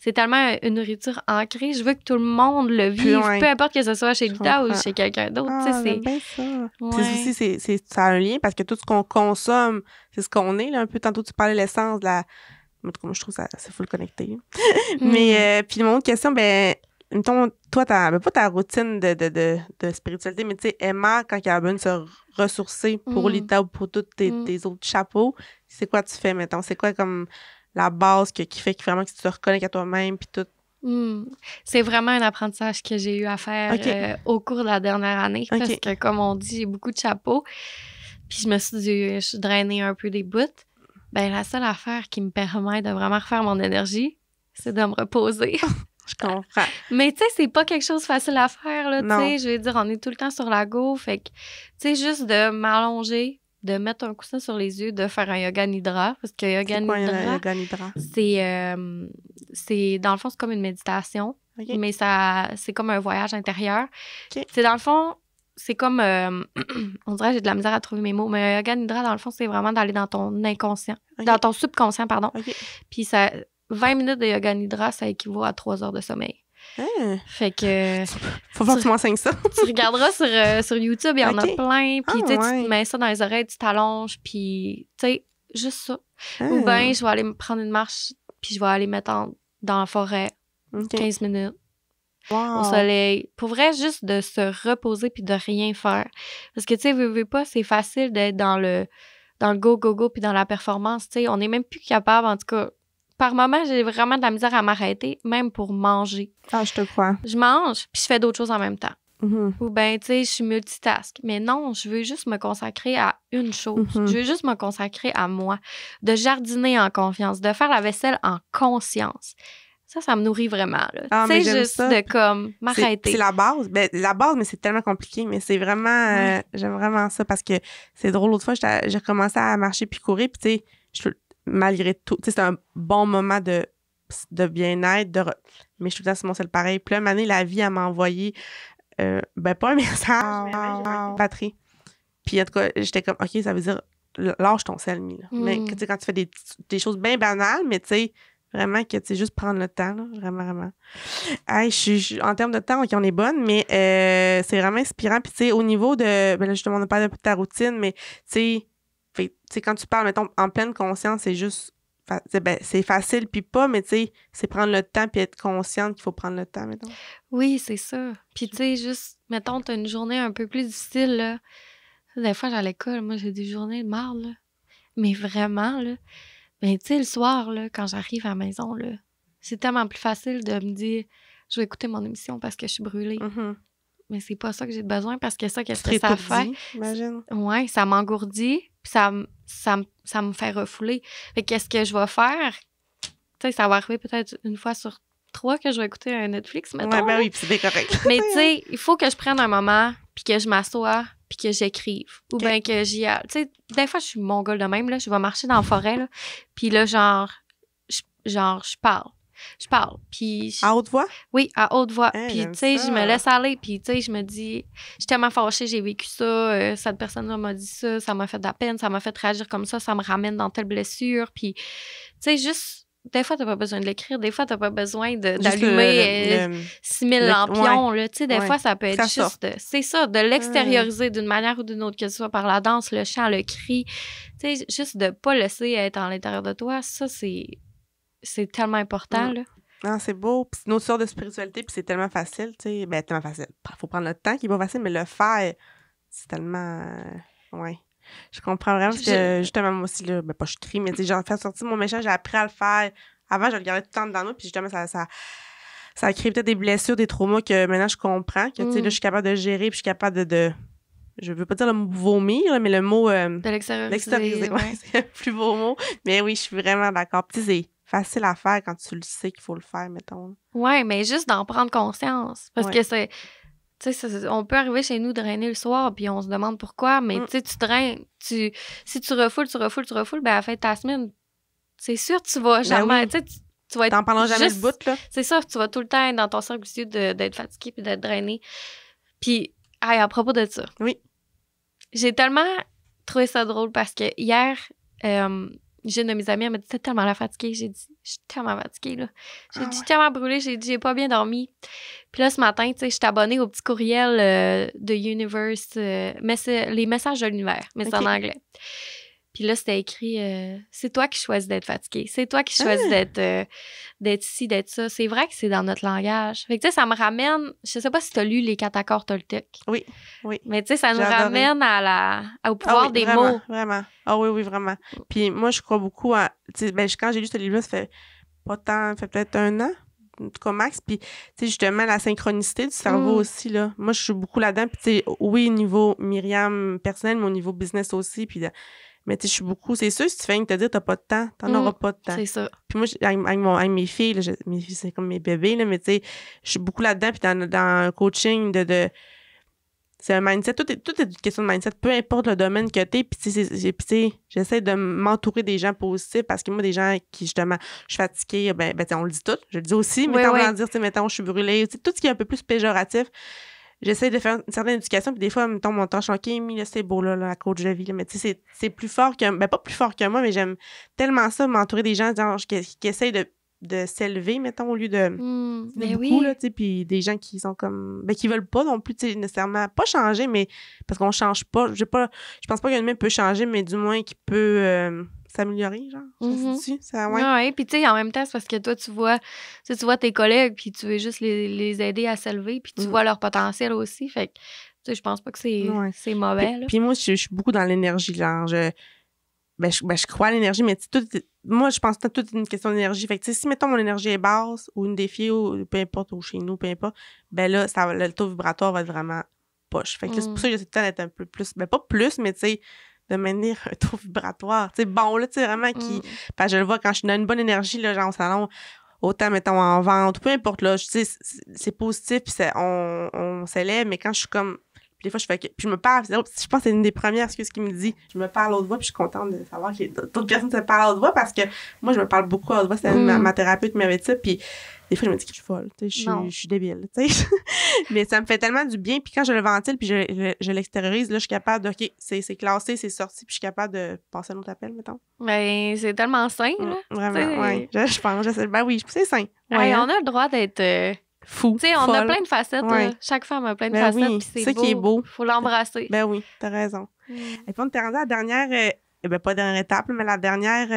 c'est tellement une nourriture ancrée. Je veux que tout le monde le vive, peu importe que ce soit chez Lita ou chez quelqu'un d'autre, tu sais, c'est... bien ça. Ouais. Aussi, ça a un lien parce que tout ce qu'on consomme, c'est ce qu'on est, là. Un peu, tantôt, tu parlais de l'essence, de la... Moi, je trouve ça, c'est full connecté. Mais, puis mon autre question, mettons, toi, pas ta routine de spiritualité, mais tu sais, Emma, quand elle a besoin de se ressourcer pour l'ITA ou pour tous tes autres chapeaux, c'est quoi tu fais, mettons? C'est quoi comme la base qui fait que vraiment que tu te reconnectes à toi-même puis tout? C'est vraiment un apprentissage que j'ai eu à faire au cours de la dernière année parce que, comme on dit, j'ai beaucoup de chapeaux. Puis je me suis drainée un peu des bouts. Ben, la seule affaire qui me permet de vraiment refaire mon énergie, c'est de me reposer. Je comprends. Mais tu sais, c'est pas quelque chose de facile à faire, là, tu Non. sais. Je veux dire, on est tout le temps sur la go, fait que, tu sais, juste de m'allonger, de mettre un coussin sur les yeux, de faire un yoga nidra, parce que yoga C'est quoi, nidra, yoga nidra? c'est, dans le fond, c'est comme une méditation, OK. mais c'est comme un voyage intérieur. OK. C'est dans le fond, c'est comme, on dirait, j'ai de la misère à trouver mes mots, mais un yoga nidra, dans le fond, c'est vraiment d'aller dans ton inconscient, OK. dans ton subconscient, pardon. OK. Puis 20 minutes de yoga nidra, ça équivaut à 3 heures de sommeil. Hein? Fait que Faut pas que tu m'enseignes ça. tu regarderas sur YouTube, il y en a OK. plein. Puis tu sais, tu ouais. te mets ça dans les oreilles, tu t'allonges, puis tu sais, juste ça. Hein? Ou bien, je vais aller me prendre une marche, puis je vais aller mettre dans la forêt OK. 15 minutes Wow. au soleil. Pour vrai, juste de se reposer puis de rien faire. Parce que tu sais, veux pas, c'est facile d'être dans le go, go, go, puis dans la performance. Tu sais, on n'est même plus capable, en tout cas. Par moment, j'ai vraiment de la misère à m'arrêter, même pour manger. Ah, je te crois. Je mange, puis je fais d'autres choses en même temps. Mhm. Ou bien, tu sais, je suis multitask. Mais non, je veux juste me consacrer à une chose. Mhm. Je veux juste me consacrer à moi. De jardiner en confiance, de faire la vaisselle en conscience. Ça me nourrit vraiment. Ah, Tu mais sais, j'aime juste ça. de comme m'arrêter. C'est la base. Ben, la base, mais c'est tellement compliqué. Mais c'est vraiment... j'aime vraiment ça parce que c'est drôle. L'autre fois, j'ai recommencé à marcher puis courir. Puis, tu sais, malgré tout, tu sais, c'est un bon moment de bien-être. Mais je suis tout le temps sur mon cell pareil. Puis là, une année, la vie, elle m'a envoyé... ben, pas un message, mais une batterie. Puis, en tout cas, j'étais comme, OK, ça veut dire, lâche ton sel, Mi. Là. Mais, tu sais, quand tu fais des choses bien banales, mais tu sais, vraiment que, tu sais, juste prendre le temps, là, vraiment, vraiment. Hey, en termes de temps, OK, on est bonne, mais c'est vraiment inspirant. Puis, tu sais, au niveau de, ben là, justement, on a parlé un peu de ta routine, mais, tu sais, quand tu parles, mettons, en pleine conscience, c'est juste, c'est facile, puis pas, mais, tu sais, c'est prendre le temps, puis être consciente qu'il faut prendre le temps, mettons. Oui, c'est ça. Puis, tu sais, juste, mettons, t'as une journée un peu plus difficile, là. Des fois, à l'école, moi, j'ai des journées de marde, là. Mais vraiment, là. Ben, tu sais, le soir, là, quand j'arrive à la maison, là, c'est tellement plus facile de me dire, je vais écouter mon émission parce que je suis brûlée. Mm-hmm. Mais c'est pas ça que j'ai besoin parce que ça, qu'est-ce Très que ça fait? J'imagine. Ouais, ça m'engourdit, puis ça me fait refouler. Fait que qu'est-ce que je vais faire? Tu sais, ça va arriver peut-être une fois sur 3 que je vais écouter un Netflix, mettons. Ouais, ben oui, puis c'est bien correct. Mais tu sais, il faut que je prenne un moment, puis que je m'assoie, puis que j'écrive. Ou bien que j'y aille. Tu sais, des fois, je suis mongole de même, là. Je vais marcher dans la forêt, là. Puis là, je parle. Je parle. Puis. À haute voix? Oui, à haute voix. Hey, puis, tu sais, je me laisse aller. Puis, tu sais, je me dis, je suis tellement fâchée, j'ai vécu ça. Cette personne-là m'a dit ça. Ça m'a fait de la peine. Ça m'a fait réagir comme ça. Ça me ramène dans telle blessure. Puis, tu sais, juste. Des fois, t'as pas besoin de l'écrire. Des fois, t'as pas besoin d'allumer 6000 lampions. Tu sais, des fois, ça peut être juste... C'est ça, de l'extérioriser d'une manière ou d'une autre, que ce soit par la danse, le chant, le cri. Tu sais, juste de pas laisser être à l'intérieur de toi, ça, c'est tellement important, là. Non, c'est beau. Puis c'est une autre sorte de spiritualité, puis c'est tellement facile, tu sais. Ben, tellement facile. Faut prendre le temps qui est pas facile, mais le faire, c'est tellement... ouais. Je comprends vraiment parce que, justement, moi aussi, là, ben pas je crie, mais tu sais, genre, faire sortir mon méchant, j'ai appris à le faire. Avant, je le gardais tout le temps dans moi, puis justement, ça a créé peut-être des blessures, des traumas que maintenant, je comprends, que, tu sais, là, je suis capable de gérer, puis je suis capable de je veux pas dire le mot vomir, là, mais le mot... de l'extérioriser, ouais. C'est le plus beau mot. Mais oui, je suis vraiment d'accord. Puis c'est facile à faire quand tu le sais qu'il faut le faire, mettons. Ouais, mais juste d'en prendre conscience. Parce que c'est... Tu sais, on peut arriver chez nous drainer le soir, puis on se demande pourquoi, mais tu sais, tu draines, si tu refoules, ben à la fin de ta semaine, c'est sûr que tu vas jamais, tu sais, tu vas être... T'en parleras jamais le bout, là. C'est ça, tu vas tout le temps être dans ton cercle vicieux d'être fatigué puis d'être drainé. Puis, à propos de ça. Oui. J'ai tellement trouvé ça drôle parce que hier, j'ai une de mes amies, elle m'a dit « T'es tellement la fatiguée. » J'ai dit « Je suis tellement fatiguée, là. » J'ai dit « tellement brûlée. » J'ai dit « J'ai pas bien dormi. » Puis là, ce matin, tu sais, je suis abonnée au petit courriel de Universe, mais c'est les messages de l'univers, mais c'est en anglais. Puis là, c'était écrit c'est toi qui choisis d'être fatigué. C'est toi qui choisis d'être ci, d'être ça. C'est vrai que c'est dans notre langage. Fait que, tu sais, ça me ramène... Je sais pas si tu as lu Les 4 accords Toltec. Oui. Mais, tu sais, ça nous ramène au pouvoir des vraiment, mots. Vraiment. Ah oui, vraiment. Puis moi, je crois beaucoup à... Tu sais, ben, quand j'ai lu ce livre-là, ça fait pas tant... Ça fait peut-être 1 an, en tout cas max. Puis, tu sais, justement, la synchronicité du cerveau aussi, là. Moi, je suis beaucoup là-dedans. Puis, tu sais, oui, au niveau Myriam personnel, mais au niveau business aussi. Puis, Mais tu sais, je suis beaucoup... C'est sûr, si tu fais rien que te dire t'as pas de temps, t'en auras pas de temps. C'est ça. Puis moi, avec mes filles, là, mes filles, c'est comme mes bébés, là, mais tu sais, je suis beaucoup là-dedans. Puis dans un coaching c'est un mindset. Tout est une question de mindset. Peu importe le domaine que t'es. Puis tu sais, j'essaie de m'entourer des gens positifs parce que moi, des gens qui, justement, je suis fatiguée, ben on le dit tout. Je le dis aussi. Mais tant dire, tu sais, mettons, je suis brûlée. Tout ce qui est un peu plus péjoratif, j'essaie de faire une certaine éducation. Puis des fois, mettons, mon temps, je suis OK, mais là, c'est beau, là, la coach de vie. Là. Mais tu sais, c'est plus fort que... Ben pas plus fort que moi, mais j'aime tellement ça, m'entourer des gens genre, qui essayent de s'élever, mettons, au lieu de beaucoup, là, tu sais, puis des gens qui sont comme... Ben, qui veulent pas non plus, tu sais, nécessairement, pas changer, mais parce qu'on change pas. Je pense pas qu'un humain peut changer, mais du moins qu'il peut s'améliorer, genre. Ça, ouais. Puis tu sais, en même temps, c'est parce que toi, tu vois tes collègues, puis tu veux juste les aider à s'élever, puis tu vois leur potentiel aussi, fait que, tu sais, je pense pas que c'est mauvais, là. Puis moi, je suis beaucoup dans l'énergie, genre, je crois à l'énergie, mais moi, je pense que tout est une question d'énergie. Fait que, si, mettons, mon énergie est basse, ou une défi, ou peu importe, ou chez nous, peu importe, ben là, le taux vibratoire va être vraiment poche. Fait que c'est pour ça que j'essaie de d'être un peu plus, ben pas plus, mais tu sais, de maintenir un taux vibratoire. Tu sais, bon, là, tu sais, vraiment, parce que je le vois quand je suis dans une bonne énergie, là, genre au salon, autant, mettons, en vente, ou peu importe, là, tu sais, c'est positif, puis on s'élève, mais quand je suis comme... Puis des fois, puis je me parle. Je pense que c'est une des premières excuses qu'il me dit. Je me parle à haute voix, puis je suis contente de savoir que d'autres personnes se parlent à haute voix parce que moi, je me parle beaucoup à haute voix. C'est ma thérapeute qui m'avait dit ça. Puis des fois, je me dis que je suis folle. Je suis débile. Mais ça me fait tellement du bien. Puis quand je le ventile, puis je l'extériorise, là, je suis capable de... OK, c'est classé, c'est sorti, puis je suis capable de passer à un autre appel, mettons. Ben, c'est tellement sain, là. Vraiment, oui. Je pense. Ben oui, c'est sain. Ouais, on a le droit d'être... fou. Tu sais, on a plein de facettes. Chaque femme a plein de facettes. Oui, c'est beau. Qui est beau. Faut l'embrasser. Ben oui, t'as raison. Et puis, on était rendu à la dernière, pas dernière étape, mais la dernière,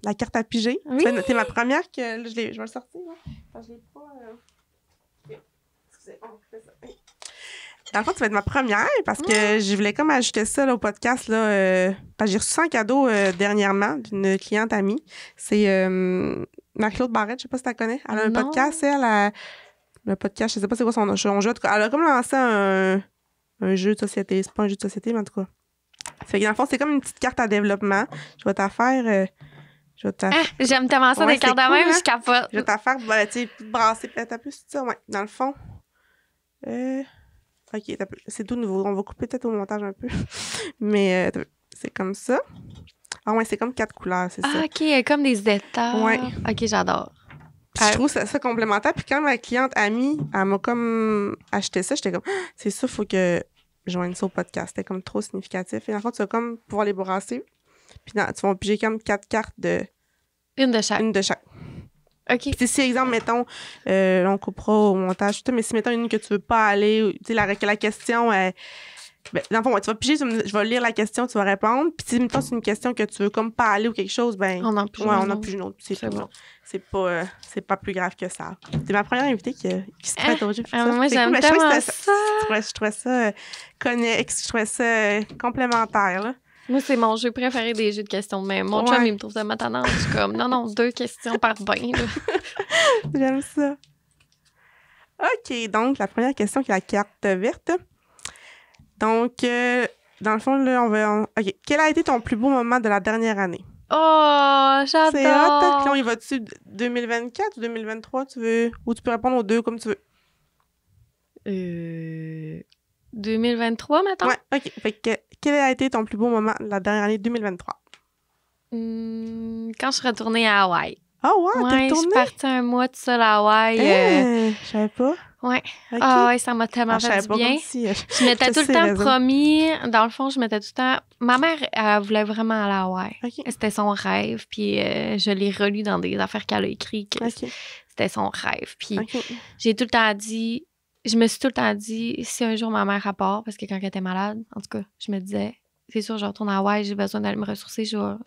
la carte à piger. Oui. Tu vas noter ma première, que là, je vais le sortir. Là. Je l'ai pas. Excusez, on fait ça. Dans le fond, tu vas être ma première parce que je voulais comme ajouter ça là, au podcast. Là, parce que j'ai reçu ça en cadeau dernièrement d'une cliente amie. C'est Marie-Claude Barrette, je sais pas si tu la connais. Elle a un podcast, le podcast, je sais pas c'est quoi son jeu. En tout cas, elle a comme lancé un jeu de société. C'est pas un jeu de société, mais en tout cas. Fait que dans le fond, c'est comme une petite carte à développement. Je vais t'en faire... j'aime tellement ça, des cartes de même, je capote. Je vais t'en faire, tu sais, brasser peut-être un peu sur ça. Ouais, dans le fond. OK, c'est tout nouveau. On va couper peut-être au montage un peu. Mais c'est comme ça. Ah ouais, c'est comme 4 couleurs, c'est ça. Ah, OK, comme des états. Ouais. OK, j'adore. Puis je trouve ça complémentaire. Puis quand ma cliente amie, elle m'a comme acheté ça, j'étais comme, c'est ça, faut que je joigne ça au podcast. C'était comme trop significatif. Et en fait, tu vas comme pouvoir les brasser. Puis tu vas piger comme 4 cartes de... Une de chaque. Une de chaque. OK. Puis si, exemple, mettons, on coupera au montage, mais si, mettons, une que tu veux pas aller, tu sais, la question... ben, dans le fond, tu vas piger, je vais lire la question, tu vas répondre. Puis si, mettons, c'est une question que tu veux comme pas aller ou quelque chose, ben... On en pige une autre. C'est bon. C'est pas plus grave que ça. C'est ma première invitée qui se prête au jeu. Moi, j'aime tellement ça. Je trouvais ça connexe. Je trouvais ça complémentaire, là. Moi, c'est mon jeu préféré des jeux de questions de même. Mon chum, il me trouve tellement tannante. Je suis comme, non, 2 questions par bain, là. J'aime ça. OK, donc, la première question qui est la carte verte. Donc, dans le fond, là, OK. Quel a été ton plus beau moment de la dernière année? Oh, j'adore! C'est hot. Là, on y va-tu 2024 ou 2023, tu veux? Ou tu peux répondre aux deux comme tu veux. 2023, mettons? Ouais, OK. Fait que, quel a été ton plus beau moment de la dernière année 2023? Quand je suis retournée à Hawaï. Ah ouais, t'es retournée? Je suis partie un mois tout seul à Hawaï. Je savais pas. Ouais. Okay. Ah ouais, ça m'a tellement fait du bien. Je m'étais tout le temps promis, dans le fond, je m'étais tout le temps... Ma mère, elle voulait vraiment aller à Hawaï. Okay. C'était son rêve, puis je l'ai relu dans des affaires qu'elle a écrites, que c'était son rêve. Puis j'ai tout le temps dit... Je me suis tout le temps dit, si un jour ma mère part, parce que quand elle était malade, en tout cas, je me disais, c'est sûr, je retourne à Hawaï, j'ai besoin d'aller me ressourcer, genre,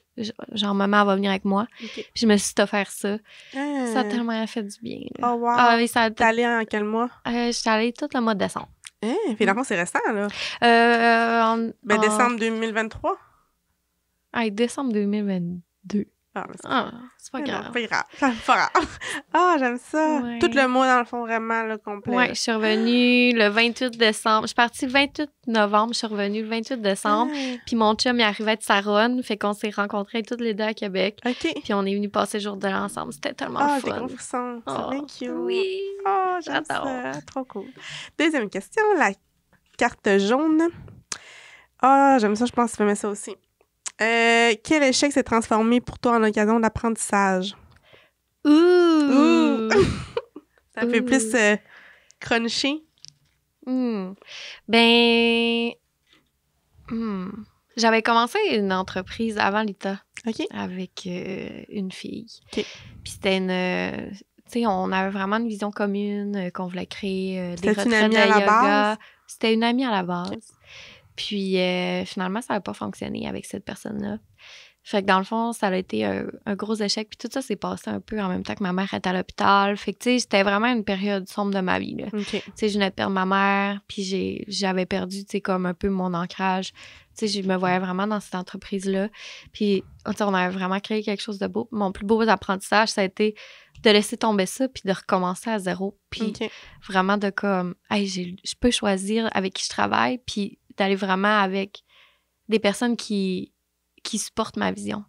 maman va venir avec moi. Puis je me suis offert ça. Ça a tellement fait du bien. Là. Oh wow! T'es allée en quel mois? Je suis allée tout le mois de décembre. Finalement, c'est récent, là. Décembre 2023? Décembre 2022. Ah, c'est pas grave. Non, pas grave. C'est pas grave. Ah, j'aime ça. Ouais. Tout le mois, dans le fond, vraiment, le complet. Ouais, je suis revenue le 28 décembre. Je suis partie le 28 novembre, je suis revenue le 28 décembre. Puis mon chum, il arrivait de Saronne, fait qu'on s'est rencontrés toutes les deux à Québec. OK. Puis on est venus passer le jour de l'an ensemble. C'était tellement Ah, fun. c'est gros frisson. C'est bien cute. Oui. Ah, j'aime ça. Trop cool. Deuxième question, la carte jaune. Ah, j'aime ça, je pense que tu peux mettre ça aussi. Quel échec s'est transformé pour toi en occasion d'apprentissage? Ouh! Ça fait plus crunchy. J'avais commencé une entreprise avant l'État. OK. Avec une fille. OK. Puis c'était une... tu sais, on avait vraiment une vision commune qu'on voulait créer des retraites une amie de à la yoga. base? C'était une amie à la base. Okay. Puis finalement, ça n'a pas fonctionné avec cette personne-là. Fait que dans le fond, ça a été un gros échec. Puis tout ça s'est passé un peu en même temps que ma mère était à l'hôpital. Fait que, tu sais, c'était vraiment une période sombre de ma vie, là. OK. Tu sais, je venais de perdre ma mère, puis j'avais perdu, tu sais, comme un peu mon ancrage. Tu sais, je me voyais vraiment dans cette entreprise-là. Puis, tu sais, on avait vraiment créé quelque chose de beau. Mon plus beau apprentissage, ça a été de laisser tomber ça, puis de recommencer à zéro. Puis vraiment de comme, hey, je peux choisir avec qui je travaille, puis d'aller vraiment avec des personnes qui supportent ma vision.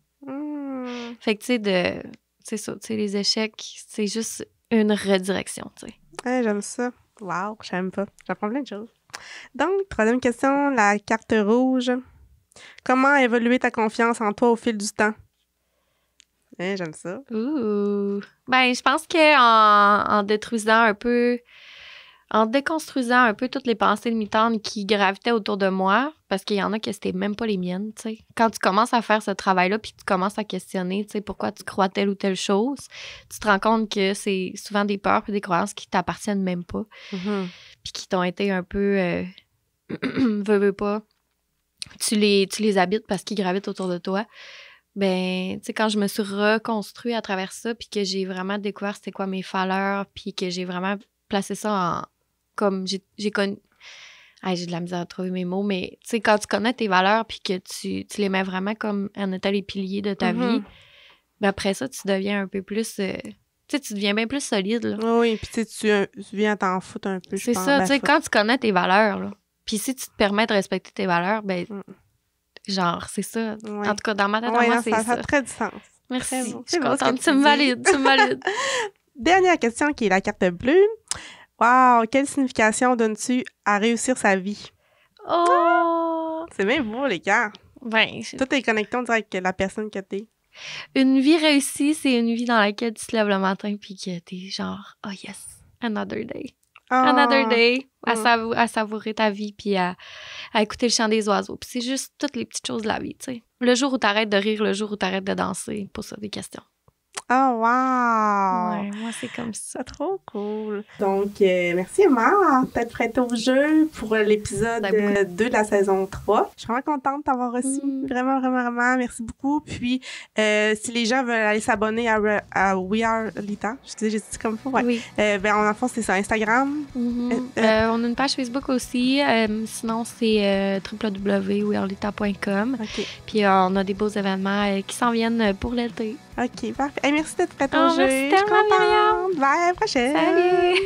Fait que, tu sais, c'est ça, tu sais, les échecs, c'est juste une redirection, tu sais. Ouais, j'aime ça. Wow, j'aime pas. J'apprends plein de choses. Donc, troisième question, la carte rouge. Comment a évolué ta confiance en toi au fil du temps? J'aime ça. Ouh! Ben, je pense qu'en détruisant un peu... En déconstruisant un peu toutes les pensées limitantes qui gravitaient autour de moi, parce qu'il y en a que c'était même pas les miennes, tu sais. Quand tu commences à faire ce travail-là, puis tu commences à questionner, tu sais, pourquoi tu crois telle ou telle chose, tu te rends compte que c'est souvent des peurs et des croyances qui t'appartiennent même pas, puis qui t'ont été un peu... veux pas. Tu les habites parce qu'ils gravitent autour de toi. Ben, tu sais, quand je me suis reconstruite à travers ça, puis que j'ai vraiment découvert c'était quoi mes valeurs, puis que j'ai vraiment placé ça en... Comme j'ai connu... j'ai de la misère à trouver mes mots, mais tu sais, quand tu connais tes valeurs puis que tu les mets vraiment comme en étant les piliers de ta vie, ben après ça, tu deviens un peu plus... tu sais, tu deviens bien plus solide, là. Oui, puis tu viens t'en foutre un peu, je pense. C'est ça, tu sais, quand tu connais tes valeurs, là, puis si tu te permets de respecter tes valeurs, ben, genre, c'est ça. Ouais. En tout cas, dans ma tête, c'est ça. Ça a très du sens. Merci, très beau. Je suis contente. Tu me valides. Dernière question qui est la carte bleue. Wow, quelle signification donnes-tu à réussir sa vie? Oh! C'est bien beau, les gars. Ben, tout est connecté, on dirait, avec la personne que t'es. Une vie réussie, c'est une vie dans laquelle tu te lèves le matin puis que t'es genre, oh yes, another day. Another day, à savourer ta vie puis à écouter le chant des oiseaux. Puis c'est juste toutes les petites choses de la vie, tu sais. Le jour où t'arrêtes de rire, le jour où t'arrêtes de danser, pour ça des questions. Oh, wow! Ouais, moi, c'est comme ça. C'est trop cool. Donc, merci, Emma, d'être prête au jeu pour l'épisode 2 de la saison 3. Je suis vraiment contente de t'avoir reçu. Vraiment, vraiment, vraiment. Merci beaucoup. Puis, si les gens veulent aller s'abonner à We Are Lita, excusez, j'ai dit comme ça, ouais. Oui. Ben, en enfant, c'est sur Instagram. On a une page Facebook aussi. Sinon, c'est www.wearelita.com. OK. Puis, on a des beaux événements qui s'en viennent pour l'été. OK, parfait. Hey, merci d'être prête au jeu. Merci tellement, Myriam. Bye, à la prochaine. Salut!